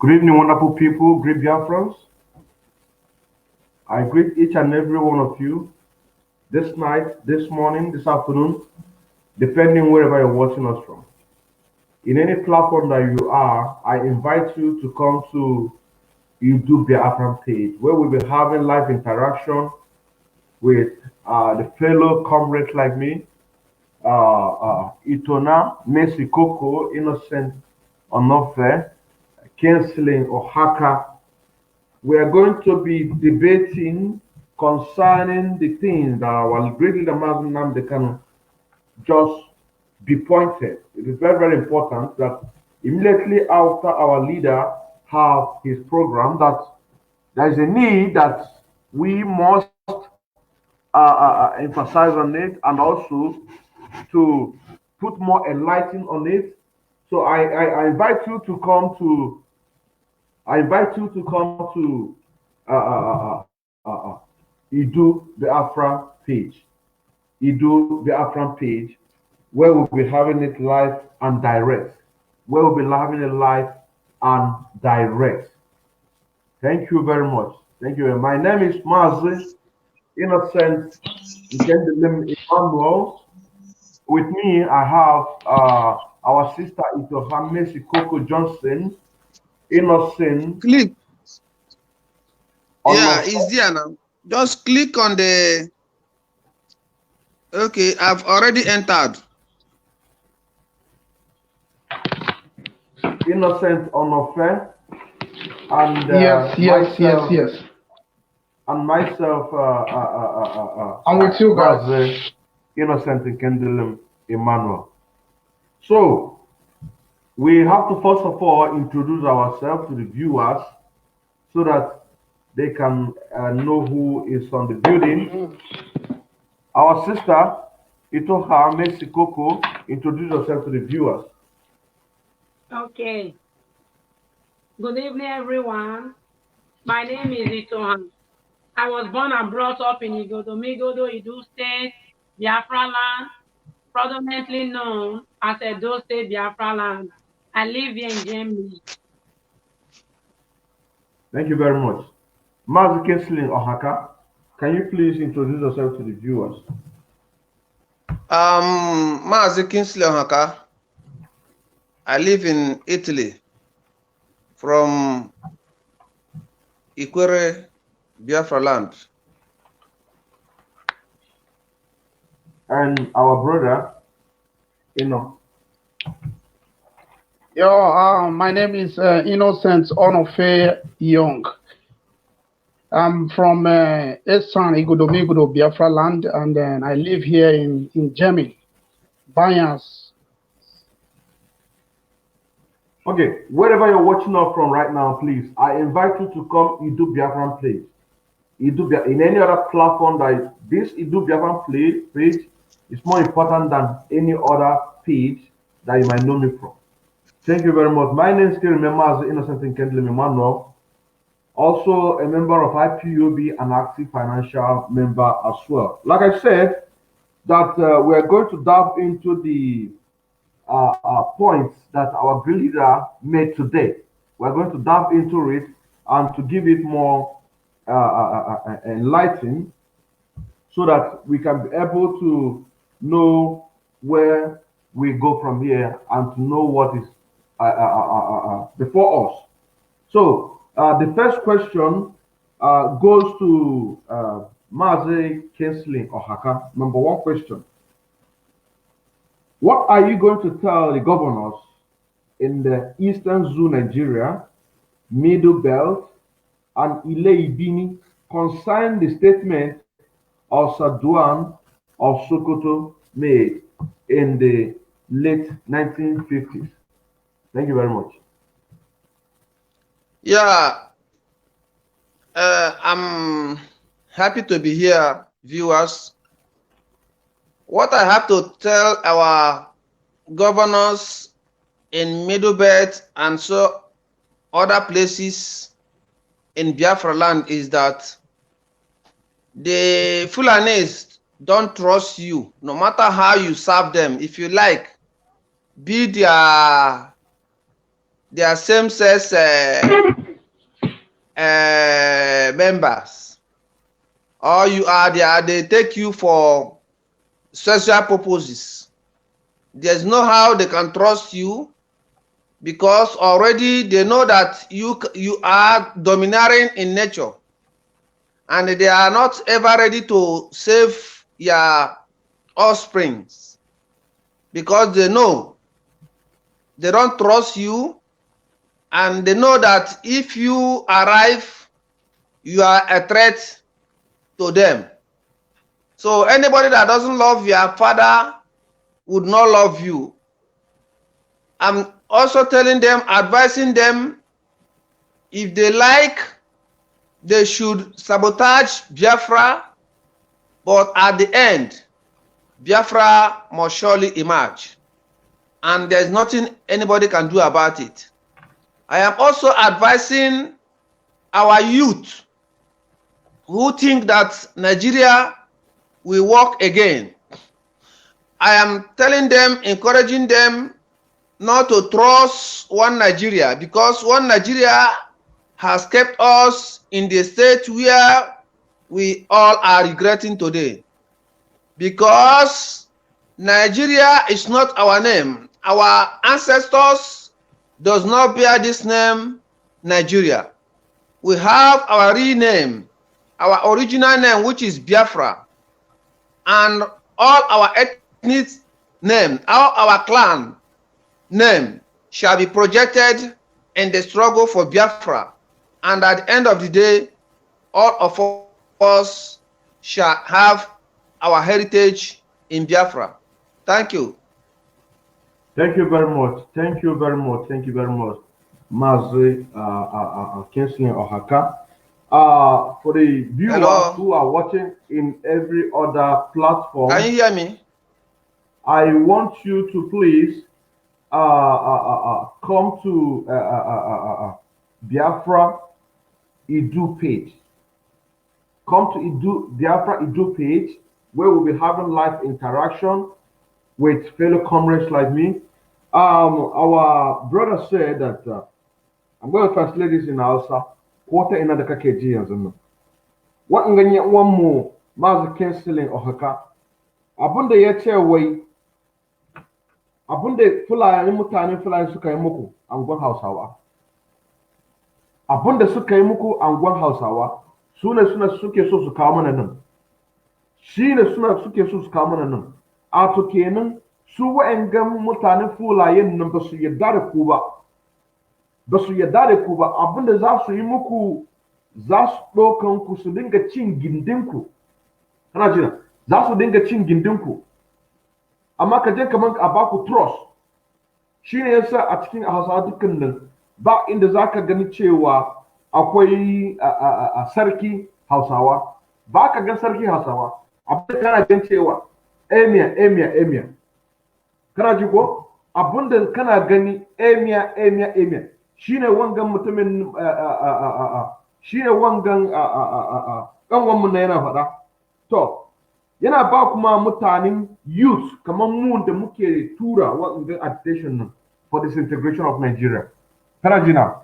Good evening, wonderful people, great Biafrans. I greet each and every one of you this night, this morning, this afternoon, depending wherever you're watching us from. In any platform that you are, I invite you to come to YouTube Biafran page where we'll be having live interaction with the fellow comrades like me, Itona, Messi Coco, Innocent Onofe, Kensling Ohaka. We are going to be debating concerning the things that our great leader Mazin they can just be pointed. It is very, very important that immediately after our leader have his program, that there is a need that we must emphasize on it and also to put more enlightenment on it. So I invite you to come to Idu the Afra page. Idu the Afra page, where we'll be having it live and direct. Where we'll be having it live and direct. Thank you very much. Thank you. My name is Mazi Innocent Emmanuel. With me, I have our sister Itohame Coco Johnson, Innocent. Click. Yeah, it's there now. Just click on the. Okay, I've already entered. Innocent Onofe and yes. And myself, I'm with you guys. Innocent Kendallum Emmanuel. So we have to first of all introduce ourselves to the viewers so that they can know who is on the building. Our sister Itoha Mesikoko, introduce yourself to the viewers. Okay. Good evening, everyone. My name is Itoha. I was born and brought up in Igodomigodo, Edo State, Biafra land, predominantly known as Edo State, Biafra land. I live here in Germany. Thank you very much. Mazi Kensling Ohaka, can you please introduce yourself to the viewers? Mazi Kingsley Ohaka. I live in Italy, from Ikwere, Biafra land. And our brother, My name is Innocent Onofe Young. I'm from Esan Igodomigodo, Biafra land, and then I live here in Germany, Bayans. Okay, wherever you're watching us from right now, please, I invite you to come Idu Biafran page. In any other platform that this Idu Biafran page is more important than any other page that you might know me from. Thank you very much. My name still remembers Innocent Nkendlem Emmanuel, also a member of IPUB and active financial member as well. Like I said, that we're going to dive into the points that our great leader made today. We're going to dive into it and to give it more enlightened so that we can be able to know where we go from here and to know what is before us. So the first question goes to Mazi Kensling Ohaka. Number one question. What are you going to tell the governors in the Eastern Zoo, Nigeria, Middle Belt, and Ile Ubini concerning the statement of Saduan of Sokoto made in the late 1950s? Thank you very much. Yeah, I'm happy to be here, viewers. What I have to tell our governors in Middle Belt and so other places in Biafra land is that the Fulanis don't trust you, no matter how you serve them. If you like, be their their same-sex members, or you are there, they take you for sexual purposes. There's no how they can trust you, because already they know that you are domineering in nature, and they are not ever ready to save your offsprings, because they know they don't trust you, and they know that if you arrive, you are a threat to them. So anybody that doesn't love your father would not love you. I'm also telling them, advising them, if they like, they should sabotage Biafra, but at the end, Biafra must surely emerge, and there's nothing anybody can do about it. I am also advising our youth who think that Nigeria will work again. I am telling them, encouraging them not to trust one Nigeria, because one Nigeria has kept us in the state where we all are regretting today. Because Nigeria is not our name. Our ancestors does not bear this name, Nigeria. We have our real name, our original name, which is Biafra, and all our ethnic name, all our clan name shall be projected in the struggle for Biafra. And at the end of the day, all of us shall have our heritage in Biafra. Thank you. Thank you very much. Thank you very much. Thank you very much, Mazi Kinsley Ohaka. For the viewers Hello. who are watching in every other platform, Can you hear me? I want you to please come to Biafra Idu page. Come to Biafra Idu page, where we'll be having live interaction with fellow comrades like me. Our brother said that I'm going to translate this in Hausa. Quarter in the KG as no. What in the one more Mazi canceling Ohaka. Abunda yace wai abunda Fulani mutanen Fulani suka yi muku angon Hausawa. Abunda suka yi muku angon Hausawa sune suke so su kawo mana nan. Shine suke so su kawo mana nan. A to kenan su wa'angan mutanen Fulayen nan ba su yarda da ku ba. Ba su yarda da ku ba, abinda za su yi muku, za su ɗaukan ku su dinga cin gindinku. Kana jina, za su dinga cin gindinku. Amma ka je kaman a baku trust. Shi ne yasa a cikin Hausawa dukkan nan ba inda za ka gani cewa akwai sarki Hausawa. Ba ka gan sarki Hausawa. Abinda kana gan cewa emir. Kana ji ko? Abinda kana gani emir. Shine wangan mutumin shine wangan dan wanmu na yana faɗa. To yana ba kuma mutanen youth kamar mu da muke tura wangan agitation nan for disintegration of Nigeria. Kana jina,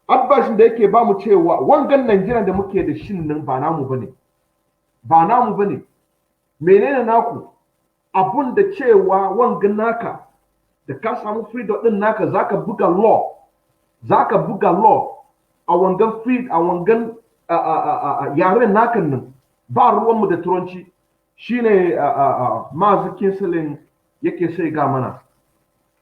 advice da yake ba mu cewa wangan Nigeria da muke da shin nan ba namu bane. Ba namu bane. Menene naku? Abun da cewa wangan naka da ka samu freedom din naka zaka buga law. Zaka buga law a wangan feed a wangan yaren nakan nan ba ruwanmu da turanci shine Mazi Kinsley yake sai ga mana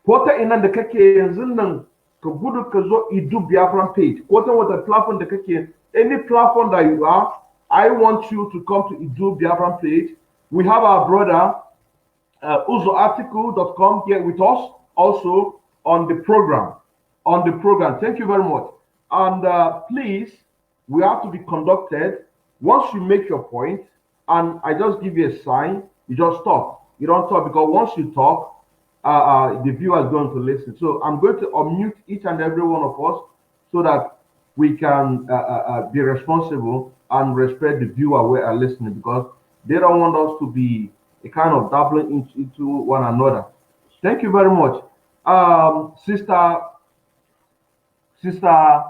ko ta ina da kake yanzu nan ka gudu ka zo Idu Biafran page ko ta wata platform da kake, any platform that you are, I want you to come to Idu Biafran page. We have our brother uzoarticle.com here with us also on the program. Thank you very much. And please, we have to be conducted. Once you make your point, and I just give you a sign, you just stop. You don't talk, because once you talk, the viewer is going to listen. So I'm going to unmute each and every one of us so that we can be responsible and respect the viewer who are listening, because they don't want us to be a kind of dabbling into one another. Thank you very much. Sister Sister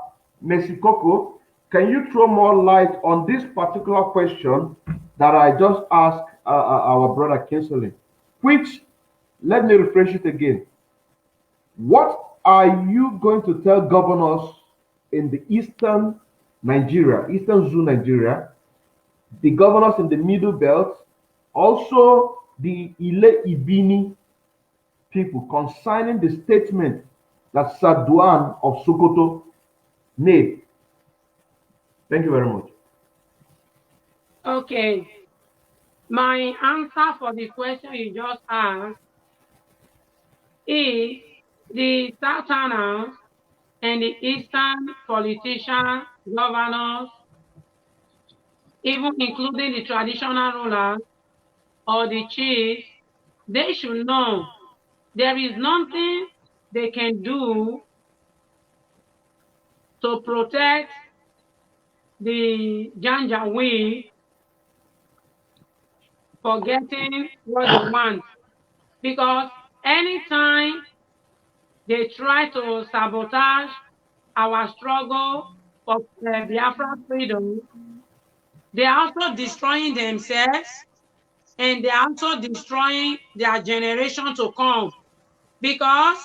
Mesikoko, can you throw more light on this particular question that I just asked our brother Kinsley? Which, let me rephrase it again. What are you going to tell governors in the eastern Nigeria, eastern Zoo Nigeria, the governors in the middle belt, also the Ile Ubini people concerning the statement that Saduan of Sokoto made? Thank you very much. Okay. My answer for the question you just asked is the Southerners and the Eastern politicians, governors, even including the traditional rulers or the chiefs, they should know there is nothing they can do to protect the Janjaweed for getting what they want. Because anytime they try to sabotage our struggle for Biafra freedom, they are also destroying themselves and they are also destroying their generation to come. Because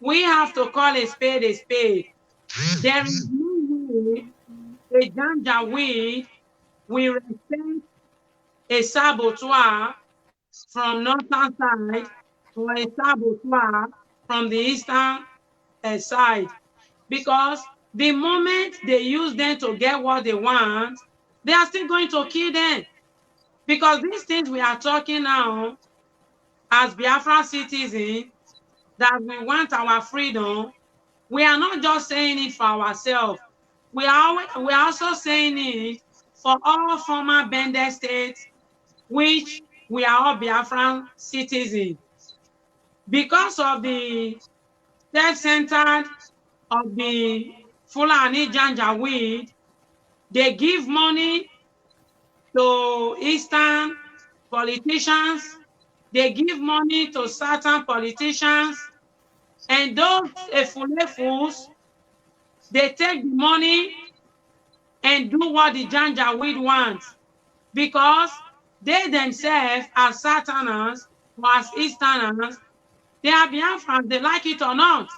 we have to call a spade a spade. There is no way a Janjaweed will respect a saboteur from northern side to a saboteur from the eastern side. Because the moment they use them to get what they want, they are still going to kill them. Because these things we are talking now, as Biafra citizens, that we want our freedom, we are not just saying it for ourselves. We are also saying it for all former Bende states, which we are all Biafran citizens. Because of the self-centered of the Fulani Janjaweed, they give money to Eastern politicians, they give money to certain politicians, and those Efulefus, they take the money and do what the Janjaweed wants, because they themselves, as Southerners or as Easterners, they are Biafrans, they like it or not.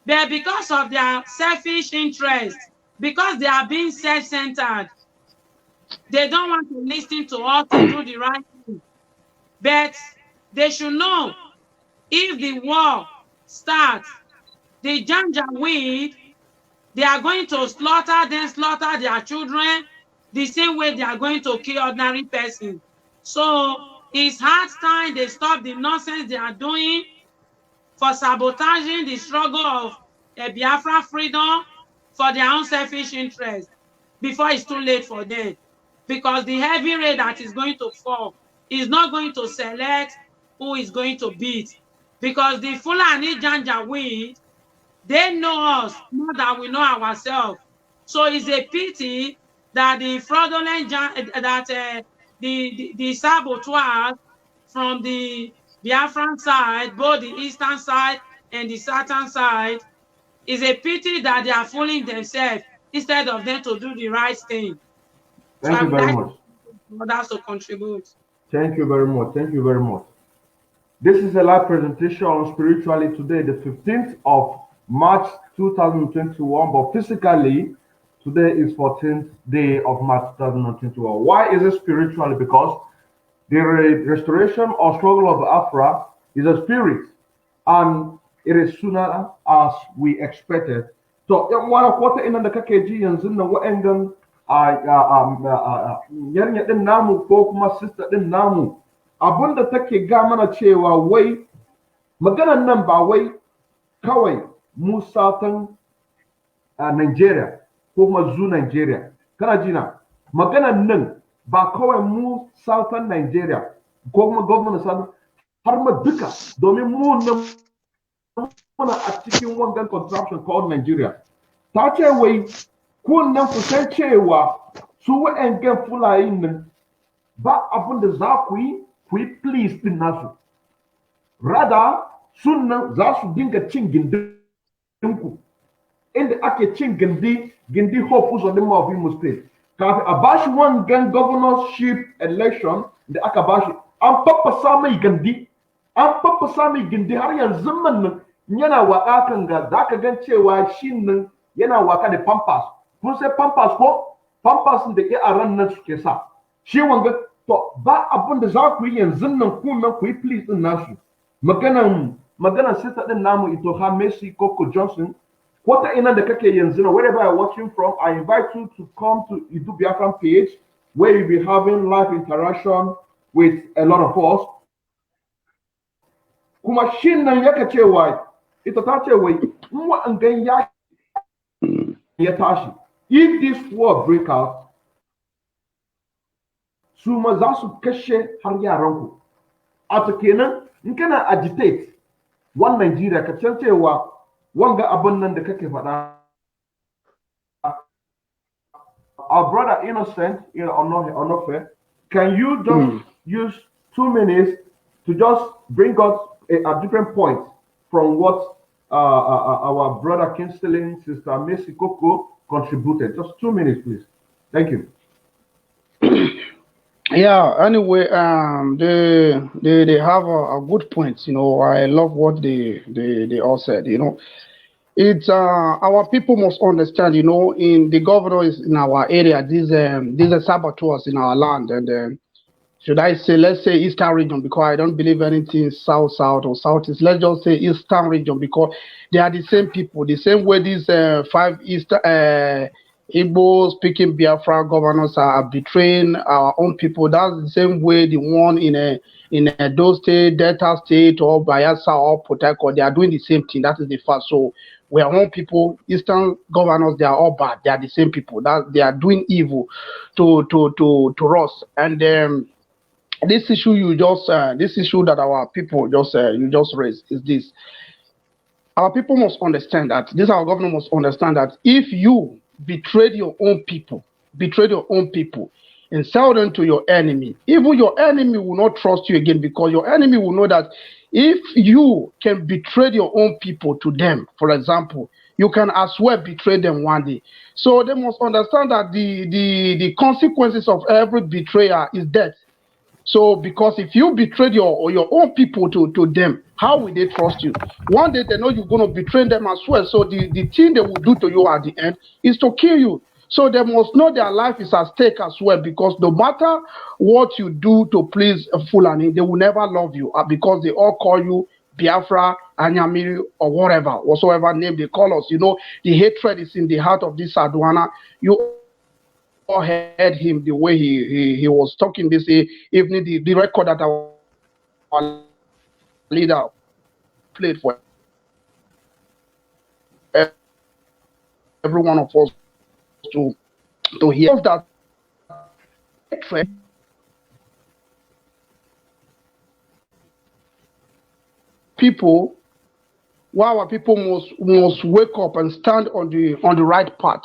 But because of their selfish interest, because they are being self-centered, they don't want to listen to us to do the right thing. But they should know, if the war starts, the Janjaweed, they are going to slaughter their children the same way they are going to kill ordinary person. So it's hard time they stop the nonsense they are doing for sabotaging the struggle of Biafra freedom for their own selfish interest before it's too late for them. Because the heavy rain that is going to fall is not going to select who is going to beat. Because the Fulani Janjaweed, they know us more than we know ourselves. So it's a pity that the fraudulent, the saboteurs from the Biafran side, both the eastern side and the southern side, is a pity that they are fooling themselves instead of them to do the right thing. Thank you very much. Others to contribute. Thank you very much. Thank you very much. This is a live presentation on Spiritually today, the 15th of March 2021, but physically, today is 14th day of March 2021. Why is it spiritually? Because the restoration or struggle of Biafra is a spirit, and it is sooner as we expected. So, one of what in the KKG and in the Wengan, yarinya din namu ko kuma sister din namu, abunda take ga mana cewa wai maganan nan ba wai kawai mu Southern Nigeria ko kuma Zoo Nigeria, kana jina maganan nan ba kawai mu Southern Nigeria ko kuma government Southern, har ma duka, domin mu nan muna a cikin wannan contraption called Nigeria. Ta ce wai kunnan ku san cewa su wa'angan Fulani nan ba abin da za ku yi please din nasu, rather sunan za su dinga cin gindinku inda ake cin gindi hopeful on the of Imo State. Kafi a bashi one gun governorship election da aka bashi an faffasa mai gindi har yanzu nan yana waka kan ga zaka gan cewa shin nan yana waka da pampas kun sai pampas ko pampas da ke a ran nan suke sa shi wanga to ba abin da za ku yi yanzu nan ku nan ku yi please din nasu maganan sita din namu ito ha Messi Coco Johnson what in the kake yanzu na wherever you're watching from, I invite you to come to Idu Biafran page where you'll be having live interaction with a lot of us. Kuma shin nan yaka cewa ita ta ce wai mu an gan ya tashi. If this war break out, su ma za su kashe har yaranku. A kenan in kana agitate one Nigeria ka san cewa wanga abun nan da kake faɗa our brother Innocent or fair, can you just use 2 minutes to just bring us a different point from what our brother Kinsley, Sister Messi Coco contributed? Just 2 minutes, please. Thank you. Yeah, anyway, they have a good point. You know, I love what they all said. You know, it's our people must understand. You know, in the governor is in our area. These are saboteurs in our land, and should I say, let's say Eastern region, because I don't believe anything south or southeast. Let's just say Eastern region, because they are the same people, the same way these 5 Eastern Igbo speaking Biafra governors are betraying our own people. That's the same way the one in those state, Delta State, or Bayelsa or Port Harcourt, they are doing the same thing. That is the fact. So we are one people. Eastern governors, they are all bad. They are the same people. That they are doing evil to us. And this issue this issue that our people you just raised is this. Our people must understand that. Our government must understand that if you betrayed your own people, and sell them to your enemy, even your enemy will not trust you again, because your enemy will know that if you can betray your own people to them, for example, you can as well betray them one day. So they must understand that the consequences of every betrayer is death. So, because if you betrayed your own people to them, how will they trust you? One day they know you're going to betray them as well. So the thing they will do to you at the end is to kill you. So they must know their life is at stake as well, because no matter what you do to please a Fulani, they will never love you, because they all call you Biafra, Anyamiri, or whatsoever name they call us. You know, the hatred is in the heart of this Adwana. You heard him the way he was talking this evening, the record that our leader played for every one of us to hear that people, while our people must wake up and stand on the right path.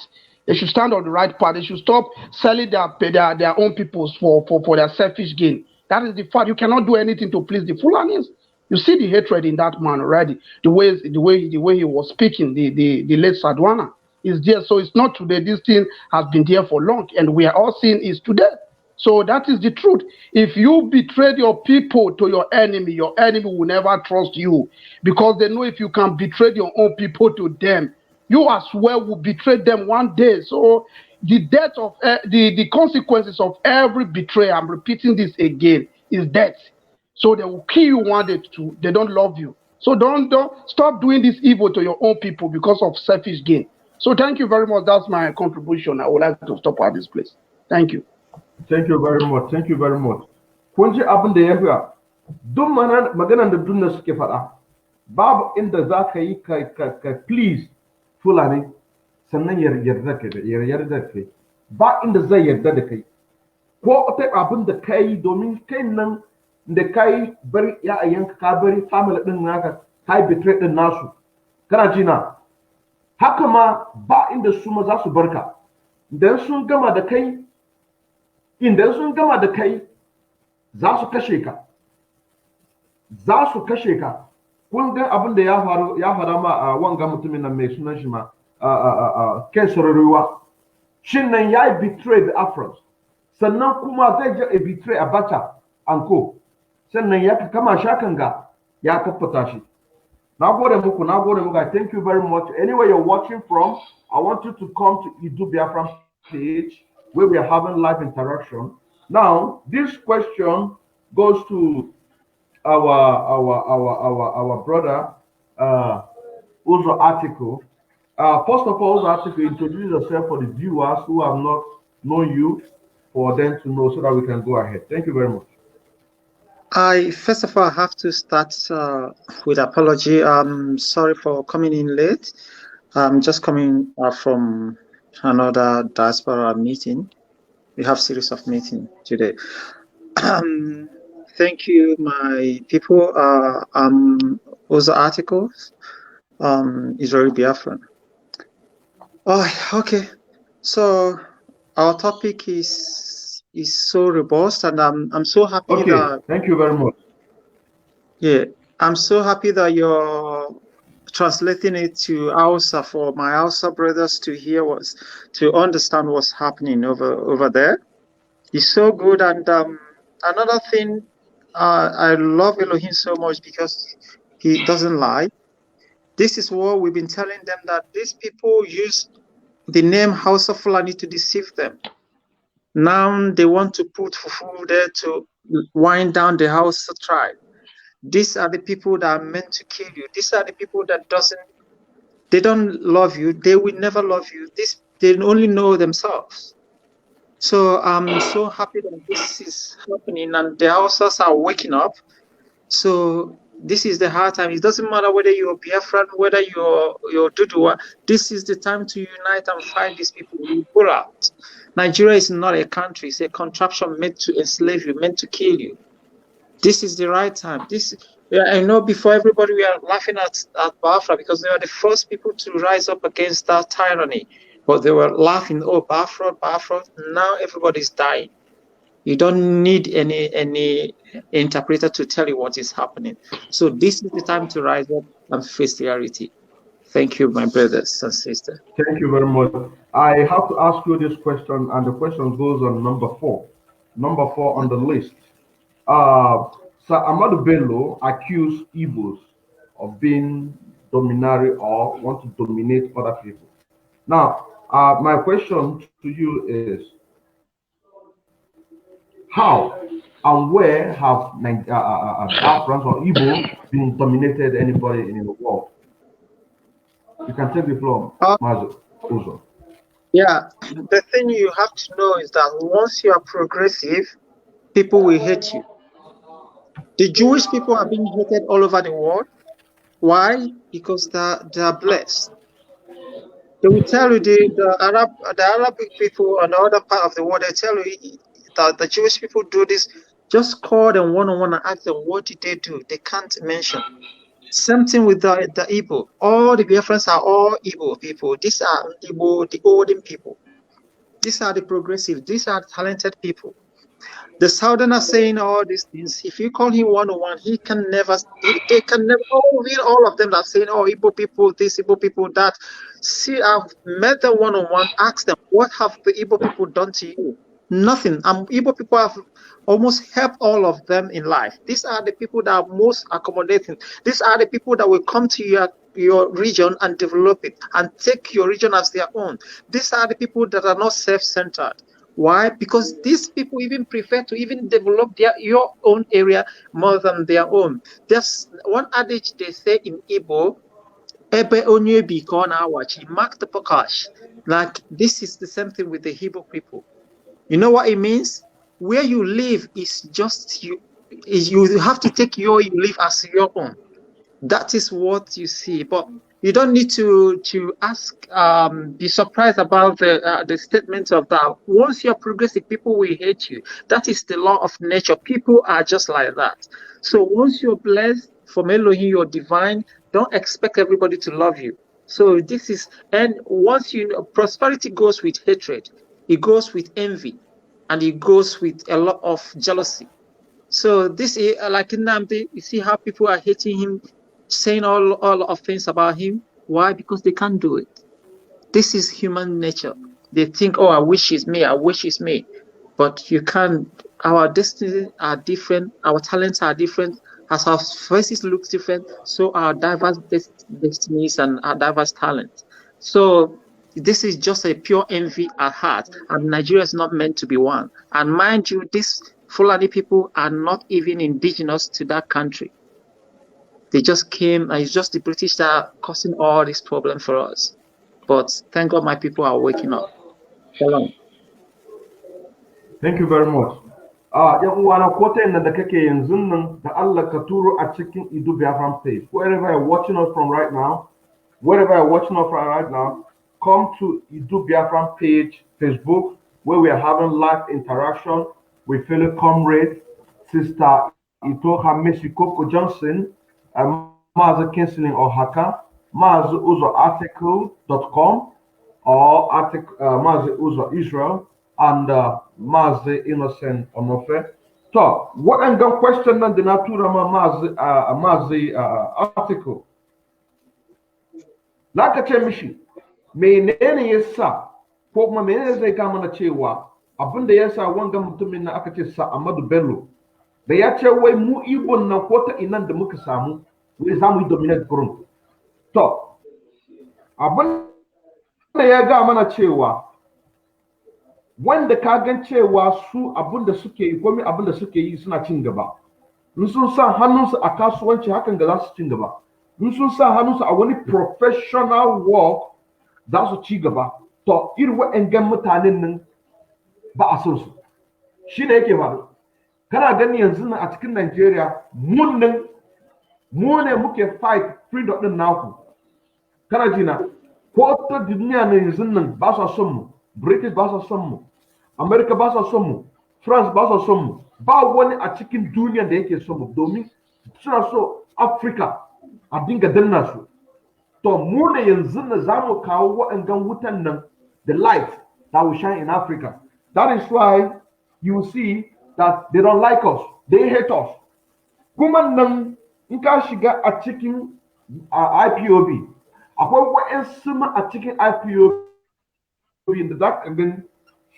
They should stand on the right path. They should stop selling their own peoples for their selfish gain. That is the fact. You cannot do anything to please the Fulanis. You see the hatred in that man already. The way he was speaking, the late Sadwana is there. So it's not today. This thing has been there for long, and we are all seeing is today. So that is the truth. If you betrayed your people to your enemy will never trust you, because they know if you can betray your own people to them, you as well will betray them one day. So the death of the consequences of every betrayal, I'm repeating this again, is death. So they will kill you one day too. They don't love you. So don't stop doing this evil to your own people because of selfish gain. So thank you very much. That's my contribution. I would like to stop at this place. Thank you. Thank you very much. Thank you very much. Kun ji abin da ya fiya, duk maganan da dunna suke faɗa, babu inda za ka yi ka please Fulani sannan yarda kai, ba inda zai yarda da kai. Ko ta abin da ka yi domin kai nan da ka yi bari yanka ka bari family ɗin naka ka yi betray ɗin nasu. Kana ji na? Haka ma ba inda su ma za su barka. Idan sun gama da kai, za su kashe ka. Kun ga abin da ya faru ma a wanga mutumin nan mai sunan shi ma Kensororiwa. Shin nan ya betray the Afros. Sannan kuma zai je betray Abacha and co. Sannan ya kama shakan ga ya tabbata shi. Na gode muku. I thank you very much. Anywhere you're watching from, I want you to come to Idu Biafra page where we are having live interaction. Now, this question goes to our brother Uzo Article. First of all, Uzo Article, introduce yourself for the viewers who have not known you, for them to know so that we can go ahead. Thank you very much. First of all, I have to start with apology. I'm sorry for coming in late. I'm just coming from another diaspora meeting. We have series of meetings today. Thank you, my people. Also articles. Israel Biafran. Oh, okay. So our topic is so robust, and I'm so happy that. Thank you very much. Yeah, I'm so happy that you're translating it to Hausa for my Hausa brothers to hear to understand what's happening over there. It's so good. And another thing, I love Elohim so much because he doesn't lie. This is what we've been telling them, that these people use the name Hausa Fulani to deceive them. Now they want to put Fufu there to wind down the Hausa tribe. These are the people that are meant to kill you. These are the people that they don't love you. They will never love you. They only know themselves. So I'm so happy that this is happening and the Hausas are waking up. So this is the hard time. It doesn't matter whether you're Biafran, whether you're Dudua. This is the time to unite and fight these people. We pull out. Nigeria is not a country. It's a contraption meant to enslave you, meant to kill you. This is the right time. I know before everybody we are laughing at Biafra because they were the first people to rise up against that tyranny. But they were laughing, oh, Biafra. Now everybody's dying. You don't need any interpreter to tell you what is happening. So this is the time to rise up and face the reality. Thank you, my brothers and sisters. Thank you very much. I have to ask you this question, and the question goes on number 4. Number 4 on the list. Sir Ahmadu Bello accused Igbos of being dominatory or want to dominate other people. Now, my question to you is, how and where have Biafrans or Igbo been dominated anybody in the world? You can take the floor, Mazo. Yeah, the thing you have to know is that once you are progressive, people will hate you. The Jewish people are being hated all over the world. Why? Because they are blessed. They will tell you the Arabic people and the other part of the world, they tell you that the Jewish people do this. Just call them one-on-one and ask them, what did they do? They can't mention. Same thing with the Igbo. All the Biafrans are all Igbo people. These are Igbo, the olden people. These are the progressive. These are talented people. The Southern are saying all these things. If you call him one-on-one, they can never, all of them are saying, oh, Igbo people, this, Igbo people, that. See, I've met them one-on-one, asked them, what have the Igbo people done to you? Nothing. Igbo people have almost helped all of them in life. These are the people that are most accommodating. These are the people that will come to your region and develop it and take your region as their own. These are the people that are not self-centered. Why? Because these people even prefer to even develop your own area more than their own. There's one adage they say in Igbo, Ebe onye biko na awachi, mark the pokash. Like this is the same thing with the Hebrew people. You know what it means? Where you live is just you. You have to take you live as your own. That is what you see. But you don't need to ask, be surprised about the statement of that. Once you're progressive, people will hate you. That is the law of nature. People are just like that. So once you're blessed from Elohim, you're divine, don't expect everybody to love you. So this is, and once prosperity goes with hatred, it goes with envy, and it goes with a lot of jealousy. So this is like Nnamdi, you see how people are hating him, saying all of things about him. Why? Because they can't do it. This is human nature. They think, oh, I wish it's me, I wish it's me. But you can't. Our destinies are different, our talents are different, as our faces look different, so our diverse destinies and our diverse talents. So this is just a pure envy at heart, and Nigeria is not meant to be one. And mind you, these Fulani people are not even indigenous to that country. They just came, and it's just the British that are causing all this problem for us. But thank God my people are waking up. Shalom. Thank you very much. Yan uwana ko ta da kake yanzu nan da Allah ka turo a cikin Idu Biafran page. Wherever you're watching us from right now, come to Idu Biafran page, Facebook, where we are having live interaction with fellow comrades, Sister Itoha Meshikoko Johnson, Maza Kinseling Ohaka, Maza Uzo article.com, or Maza Uzo Israel, and Mazi Innocent Onofe. So, what I'm going to question on the natura Mazi article. Laka ce mishi, menene yasa ko kuma menene zai kama na cewa abin da yasa wanga mutumin na aka ce sa Ahmadu Bello da ya ce wai mu Igbo na ko ta inan da muka samu wai za mu yi dominate gurin. To, abin da ya ga mana cewa wanda ka gan cewa su abin da suke yi komai abin da suke yi suna cin gaba. In sun sa hannunsu a kasuwanci hakan ga za su cin gaba. In sun sa hannunsu a wani professional work za su ci gaba. To irin waɗannan mutanen nan ba a son su. Shi ne yake faru. Kana gani yanzu nan a cikin Najeriya mu ne muke fight freedom din naku. Kana ji na ko ta duniya ne yanzu nan ba sa son mu. British ba sa son mu. America ba sa son mu. France ba sa son mu. Ba wani a cikin duniya da yake son mu domin suna so Africa a dinga danna su. To mu ne yanzu na za mu kawo waɗannan wutan nan, the light that will shine in Africa. That is why you see that they don't like us. They hate us. Kuma nan in ka shiga a cikin IPOB, akwai waɗansu ma a cikin IPOB da za ka gani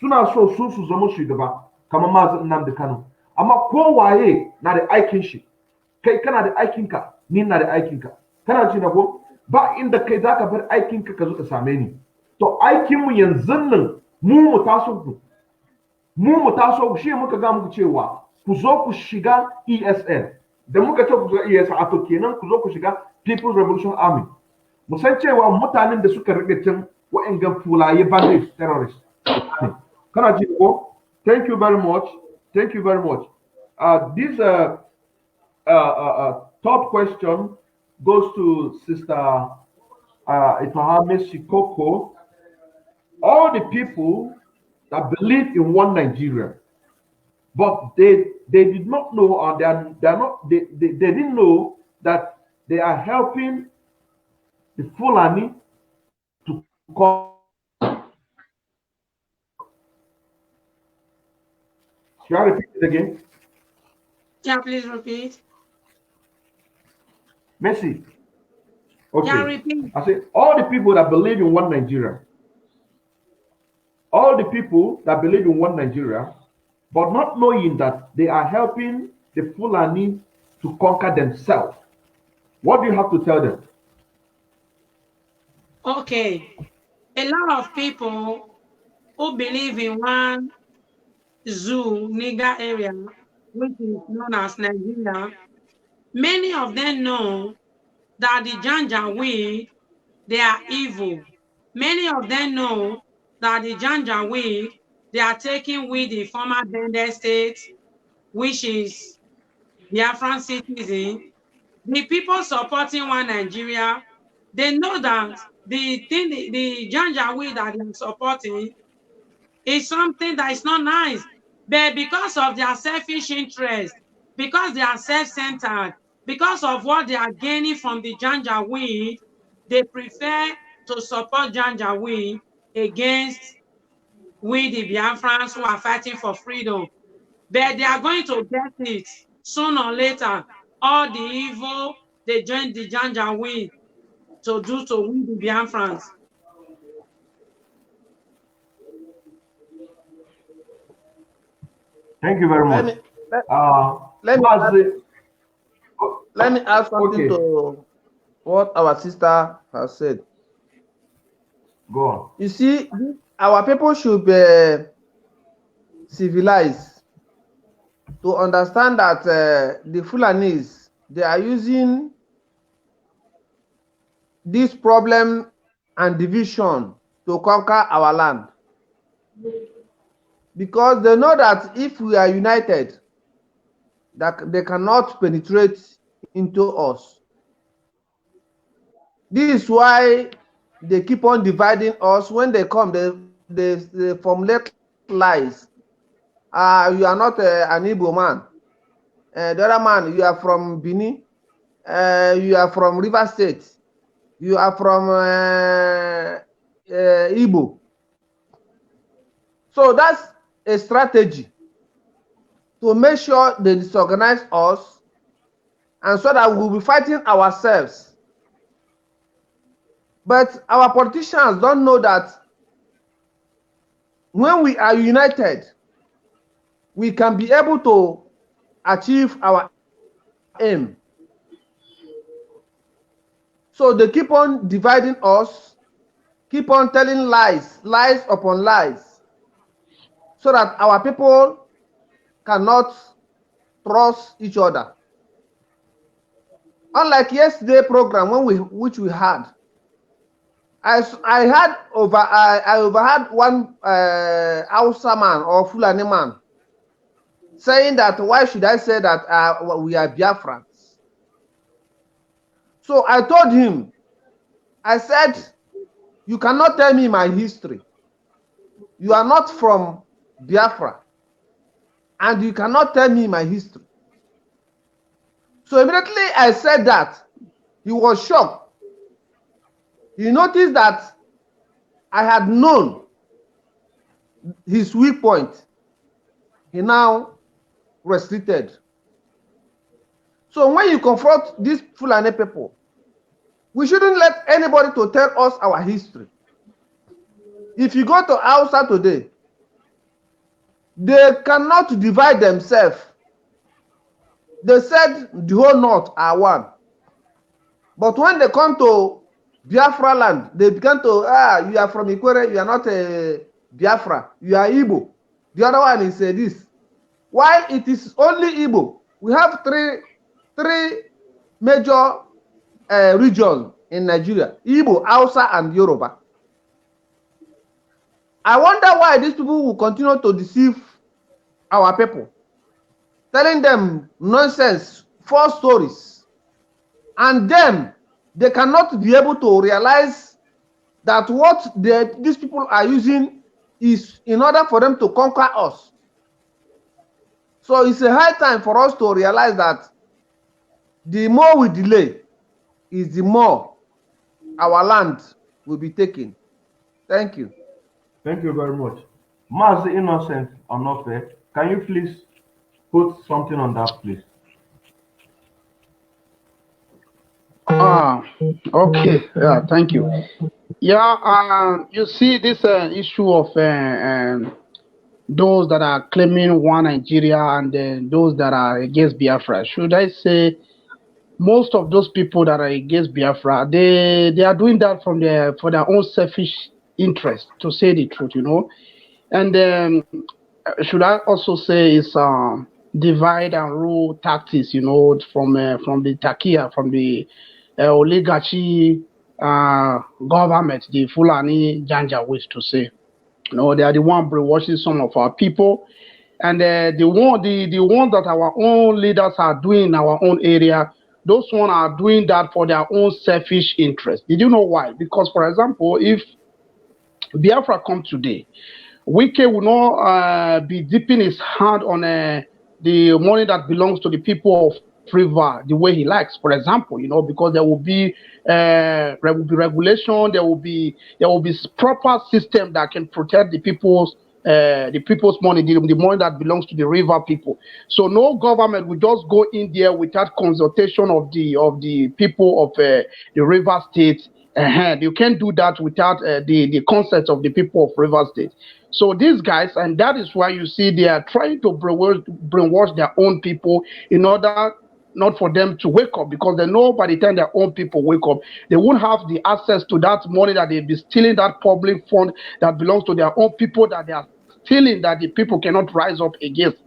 suna so su zama shugaba kamar Mazi Nnamdi Kanu. Amma kowaye na da aikin shi. Kai kana da aikinka, ni na da aikinka. Kana ji na ko? Ba inda kai za ka bar aikinka ka zo ka same ni. To aikinmu yanzu nan mu taso shi muka ga muku cewa ku zo ku shiga ESN. Da muka ce ku zo ESN a to kenan ku zo ku shiga People's Revolution Army. Mu san cewa mutanen da suka rike can wa'angan fulaye bandits terrorists. Kana ji ko? Thank you very much. Thank you very much. This third question goes to Sister Itohame Shikoko. All the people that believe in one Nigeria, but they did not know, or they didn't know that they are helping the Fulani to come. Should I repeat it again? Yeah, please repeat. Messi. Okay. Yeah, repeat. I said all the people that believe in one Nigeria. All the people that believe in one Nigeria, but not knowing that they are helping the Fulani to conquer themselves. What do you have to tell them? Okay. A lot of people who believe in one zoo, nigger area, which is known as Nigeria, many of them know that the Janjaweed, they are evil. Many of them know that the Janjaweed, they are taking with the former Bende state, which is Biafran citizen. The people supporting one Nigeria, they know that the Janjaweed that they are supporting is something that is not nice. But because of their selfish interest, because they are self-centered, because of what they are gaining from the Janjaweed, they prefer to support Janjaweed against we, the Biafrans who are fighting for freedom. But they are going to get it sooner or later. All the evil they join the Janjaweed to do to we, the Biafrans. Thank you very Let much. me let, Uh, let me add, Mazi, let me add something okay, to what our sister has said. go on. You see, our people should be civilized to understand that the Fulanis, they are using this problem and division to conquer our land, because they know that if we are united, that they cannot penetrate into us. This is why they keep on dividing us. When they come, they formulate lies. You are not an Igbo man. The other man, you are from Bini. You are from River State. You are from Igbo. So that's a strategy to make sure they disorganize us, and so that we'll be fighting ourselves. But our politicians don't know that when we are united, we can be able to achieve our aim. So they keep on dividing us, keep on telling lies, lies upon lies, so that our people cannot trust each other. Unlike yesterday program which we had, I overheard one Hausa man or Fulani man saying that, why should I say that we are Biafrans? So I told him, I said, you cannot tell me my history. You are not from Biafra, and you cannot tell me my history. So immediately I said that, he was shocked. He noticed that I had known his weak point. He now restricted. So when you confront these Fulani people, we shouldn't let anybody to tell us our history. If you go to Hausa today, they cannot divide themselves. They said the whole North are one. But when they come to Biafra land, they began to, you are from Ikwere, you are not a Biafra, you are Igbo. The other one is this. While it is only Igbo, we have three major regions in Nigeria: Igbo, Hausa, and Yoruba. I wonder why these people will continue to deceive our people, telling them nonsense, false stories, and then they cannot be able to realize that what these people are using is in order for them to conquer us. So it's a high time for us to realize that the more we delay, is the more our land will be taken. Thank you. Thank you very much. Mazi Innocent or not fair, can you please put something on that, please? Okay. Yeah, thank you. Yeah, you see this issue of those that are claiming one Nigeria and those that are against Biafra. Should I say most of those people that are against Biafra, they are doing that for their own selfish interest, to say the truth, you know. And should I also say it's divide and rule tactics, you know, from the Takia, from the oligarchy government, the Fulani Janja wish to say. You know, they are the one brainwashing some of our people, and the one that our own leaders are doing in our own area, those one are doing that for their own selfish interest. Did you know why? Because, for example, if Biafra come today, Wike will not be dipping his hand on the money that belongs to the people of River the way he likes, for example, you know, because there will be regulation, there will be proper system that can protect the people's money, the money that belongs to the river people. So no government will just go in there without consultation of the people of the river state You can't do that without the consent of the people of Rivers State. So these guys, and that is why you see they are trying to brainwash their own people in order not for them to wake up, because they know by the time their own people wake up, they won't have the access to that money that they'll be stealing, that public fund that belongs to their own people that they are stealing, that the people cannot rise up against.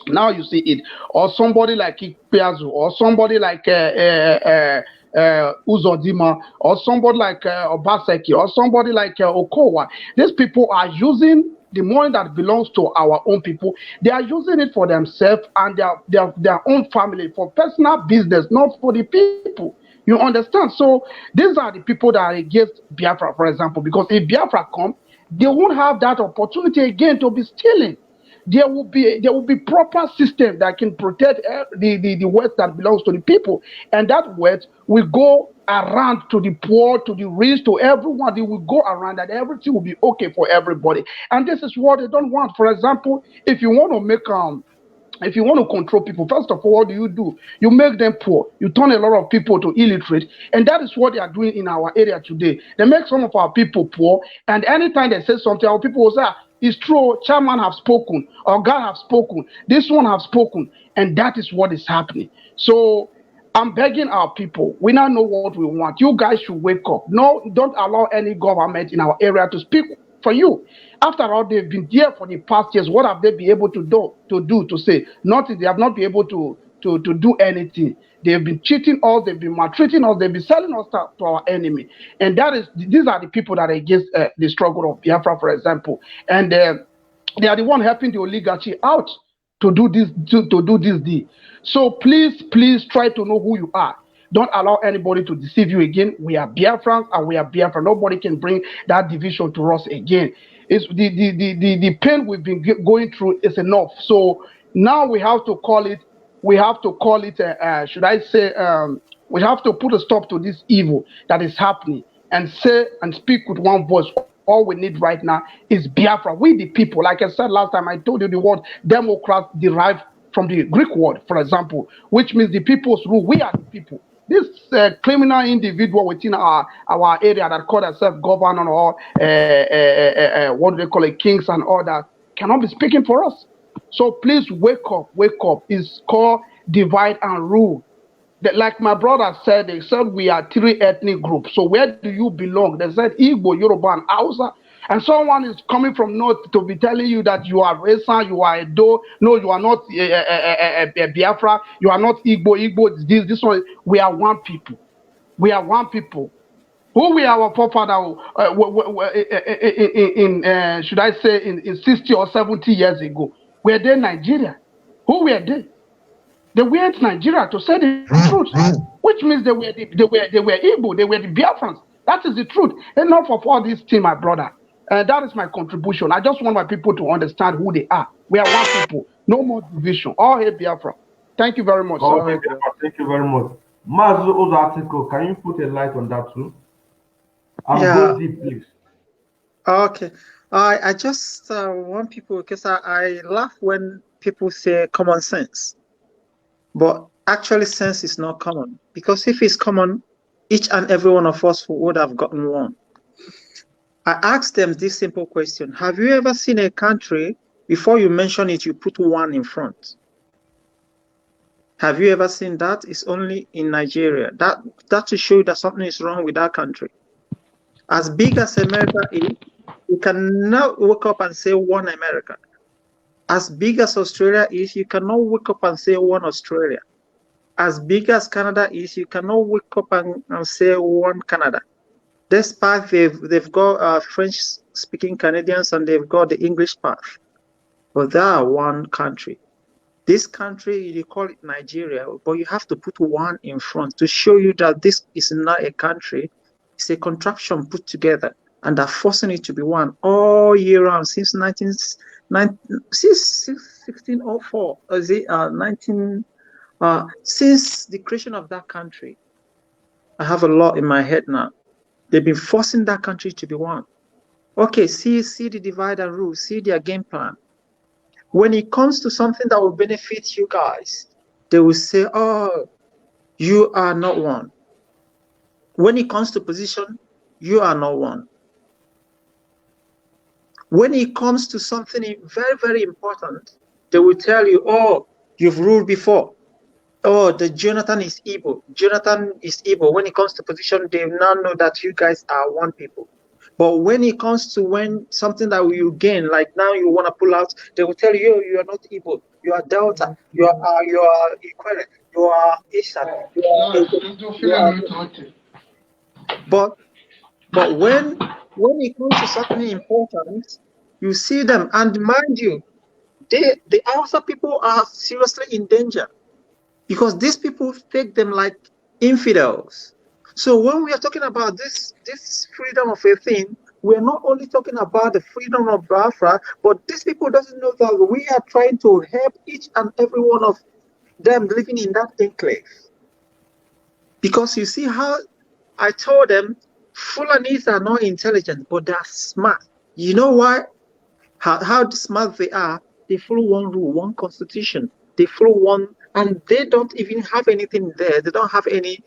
Now you see it, or somebody like Ikpeazu, or somebody like Uzodima, or somebody like Obaseki, or somebody like Okowa. These people are using the money that belongs to our own people. They are using it for themselves and their own family, for personal business, not for the people. You understand? So these are the people that are against Biafra, for example, because if Biafra come, they won't have that opportunity again to be stealing. There will be proper system that can protect the wealth that belongs to the people, and that wealth will go around to the poor, to the rich, to everyone. It will go around, and everything will be okay for everybody. And this is what they don't want. For example, if you want to make if you want to control people, first of all, what do? You make them poor. You turn a lot of people to illiterate. And that is what they are doing in our area today. They make some of our people poor. And anytime they say something, our people will say, it's true, chairman have spoken, or God have spoken, this one have spoken. And that is what is happening. So I'm begging our people, we now know what we want. You guys should wake up. No, don't allow any government in our area to speak for you. After all, they've been there for the past years. What have they been able to do, to say? Nothing. They have not been able to do anything. They've been cheating us, they've been maltreating us, they've been selling us to our enemy. And these are the people that are against the struggle of Biafra, for example. And they are the one helping the oligarchy out to do this deal. So please try to know who you are. Don't allow anybody to deceive you again. We are Biafrans and we are Biafra. Nobody can bring that division to us again. It's the pain we've been going through is enough. So now we have to call it. We have to call it. Should I say? We have to put a stop to this evil that is happening and say and speak with one voice. All we need right now is Biafra. We the people. Like I said last time, I told you the word Democrat derived from the Greek word, for example, which means the people's rule. We are the people. This criminal individual within our area that call themselves governor or what do they call it, kings and all that, cannot be speaking for us. So please wake up. It's called divide and rule. Like my brother said, they said we are 3 ethnic groups. So where do you belong? They said Igbo, Yoruba, and Hausa. And someone is coming from north to be telling you that you are Resa, you are Edo. No, you are not Biafra. You are not Igbo. This one. We are one people. We are one people. Who we are our forefather in should I say in 60 or 70 years ago? Were they Nigeria? Who were they? They weren't Nigeria, to say the truth, which means they were Igbo. They were the Biafrans. That is the truth. Enough of all this thing, my brother. That is my contribution. I just want my people to understand who they are. We are one people. No more division. All hail Biafra. Thank you very much. All hail Biafra. Thank you very much. Mazu Ozatiko, can you put a light on that too? And go deep, please. Okay. I just want people, because I laugh when people say common sense. But actually, sense is not common. Because if it's common, each and every one of us would have gotten one. I asked them this simple question. Have you ever seen a country, before you mention it, you put one in front? Have you ever seen that? It's only in Nigeria. That to show you that something is wrong with that country. As big as America is, you cannot wake up and say one America. As big as Australia is, you cannot wake up and say one Australia. As big as Canada is, you cannot wake up and say one Canada. Despite they've got French-speaking Canadians and they've got the English part, but they are one country. This country, you call it Nigeria, but you have to put one in front to show you that this is not a country. It's a contraption put together, and they're forcing it to be one all year round since 1604. Is it 19? Since the creation of that country, I have a lot in my head now. They've been forcing that country to be one. Okay, see the divide and rule, see their game plan. When it comes to something that will benefit you guys, they will say, oh, you are not one. When it comes to position, you are not one. When it comes to something very, very important, they will tell you, oh, you've ruled before. Oh, the Jonathan is evil. Jonathan is evil. When it comes to position, they now know that you guys are one people. But when it comes to when something that you gain, like now you want to pull out, they will tell you, you are not evil. You are Delta. You are Ikwere. You are Ishan. But when it comes to something important, you see them, and mind you, the Hausa people are seriously in danger because these people take them like infidels. So when we are talking about this freedom of a thing, we're not only talking about the freedom of Biafra, but these people doesn't know that we are trying to help each and every one of them living in that enclave. Because you see how I told them, Fulanis are not intelligent, but they are smart. You know why? How smart they are? They follow one rule, one constitution. They follow one, and they don't even have anything there. They don't have any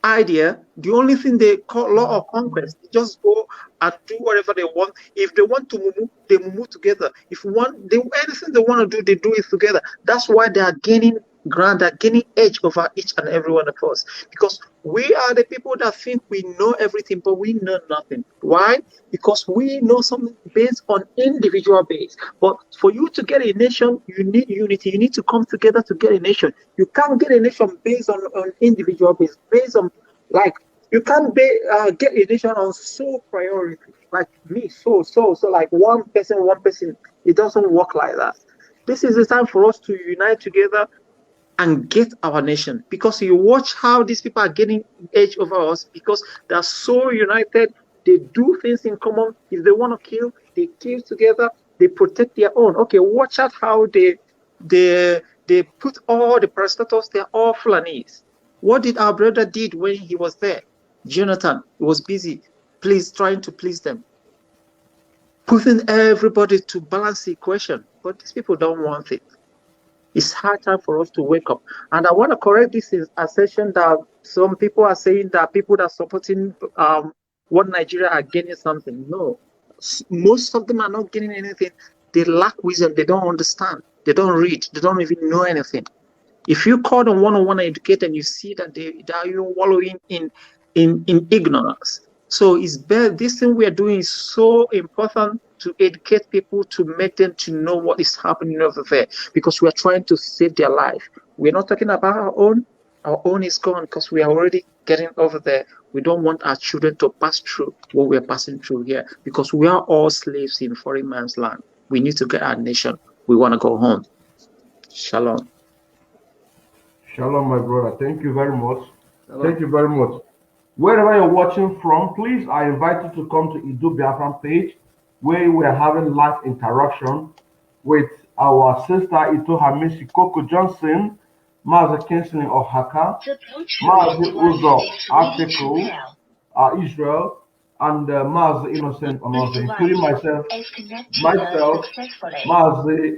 idea. The only thing they call law of conquest, they just go and do whatever they want. If they want to move, they move together. If anything they want to do, they do it together. That's why they are gaining ground, they're gaining edge over each and every one of us. Because we are the people that think we know everything, but we know nothing. Why? Because we know something based on individual base. But for you to get a nation, you need unity. You need to come together to get a nation. You can't get a nation based on individual base, based on like you can't get a nation on sole priority, like me, so like one person. It doesn't work like that. This is the time for us to unite together and get our nation, because you watch how these people are getting edge over us because they are so united. They do things in common. If they want to kill, they kill together. They protect their own. Okay, watch out how they put all the parastatals. They're all Fulanese. What did our brother did when he was there? Jonathan was busy, trying to please them, putting everybody to balance the equation. But these people don't want it. It's high time for us to wake up. And I want to correct this assertion that some people are saying that people that are supporting what Nigeria are gaining something. No, most of them are not getting anything. They lack wisdom. They don't understand. They don't read. They don't even know anything. If you call them one-on-one educate and you see that they are wallowing in ignorance. So it's better. This thing we are doing is so important to educate people, to make them to know what is happening over there, because we are trying to save their life. We're not talking about our own. Our own is gone because we are already getting over there. We don't want our children to pass through what we are passing through here, because we are all slaves in foreign man's land. We need to get our nation. We want to go home. Shalom. Shalom, my brother. Thank you very much. Shalom. Thank you very much. Wherever you're watching from, please, I invite you to come to Idu Biafran page, where we are having live interaction with our sister Ito Hamisi Koko Johnson, Maza Kinsley Ohaka, Maza Uzo Article, Israel, and Maza Innocent Onoze, including myself, Maza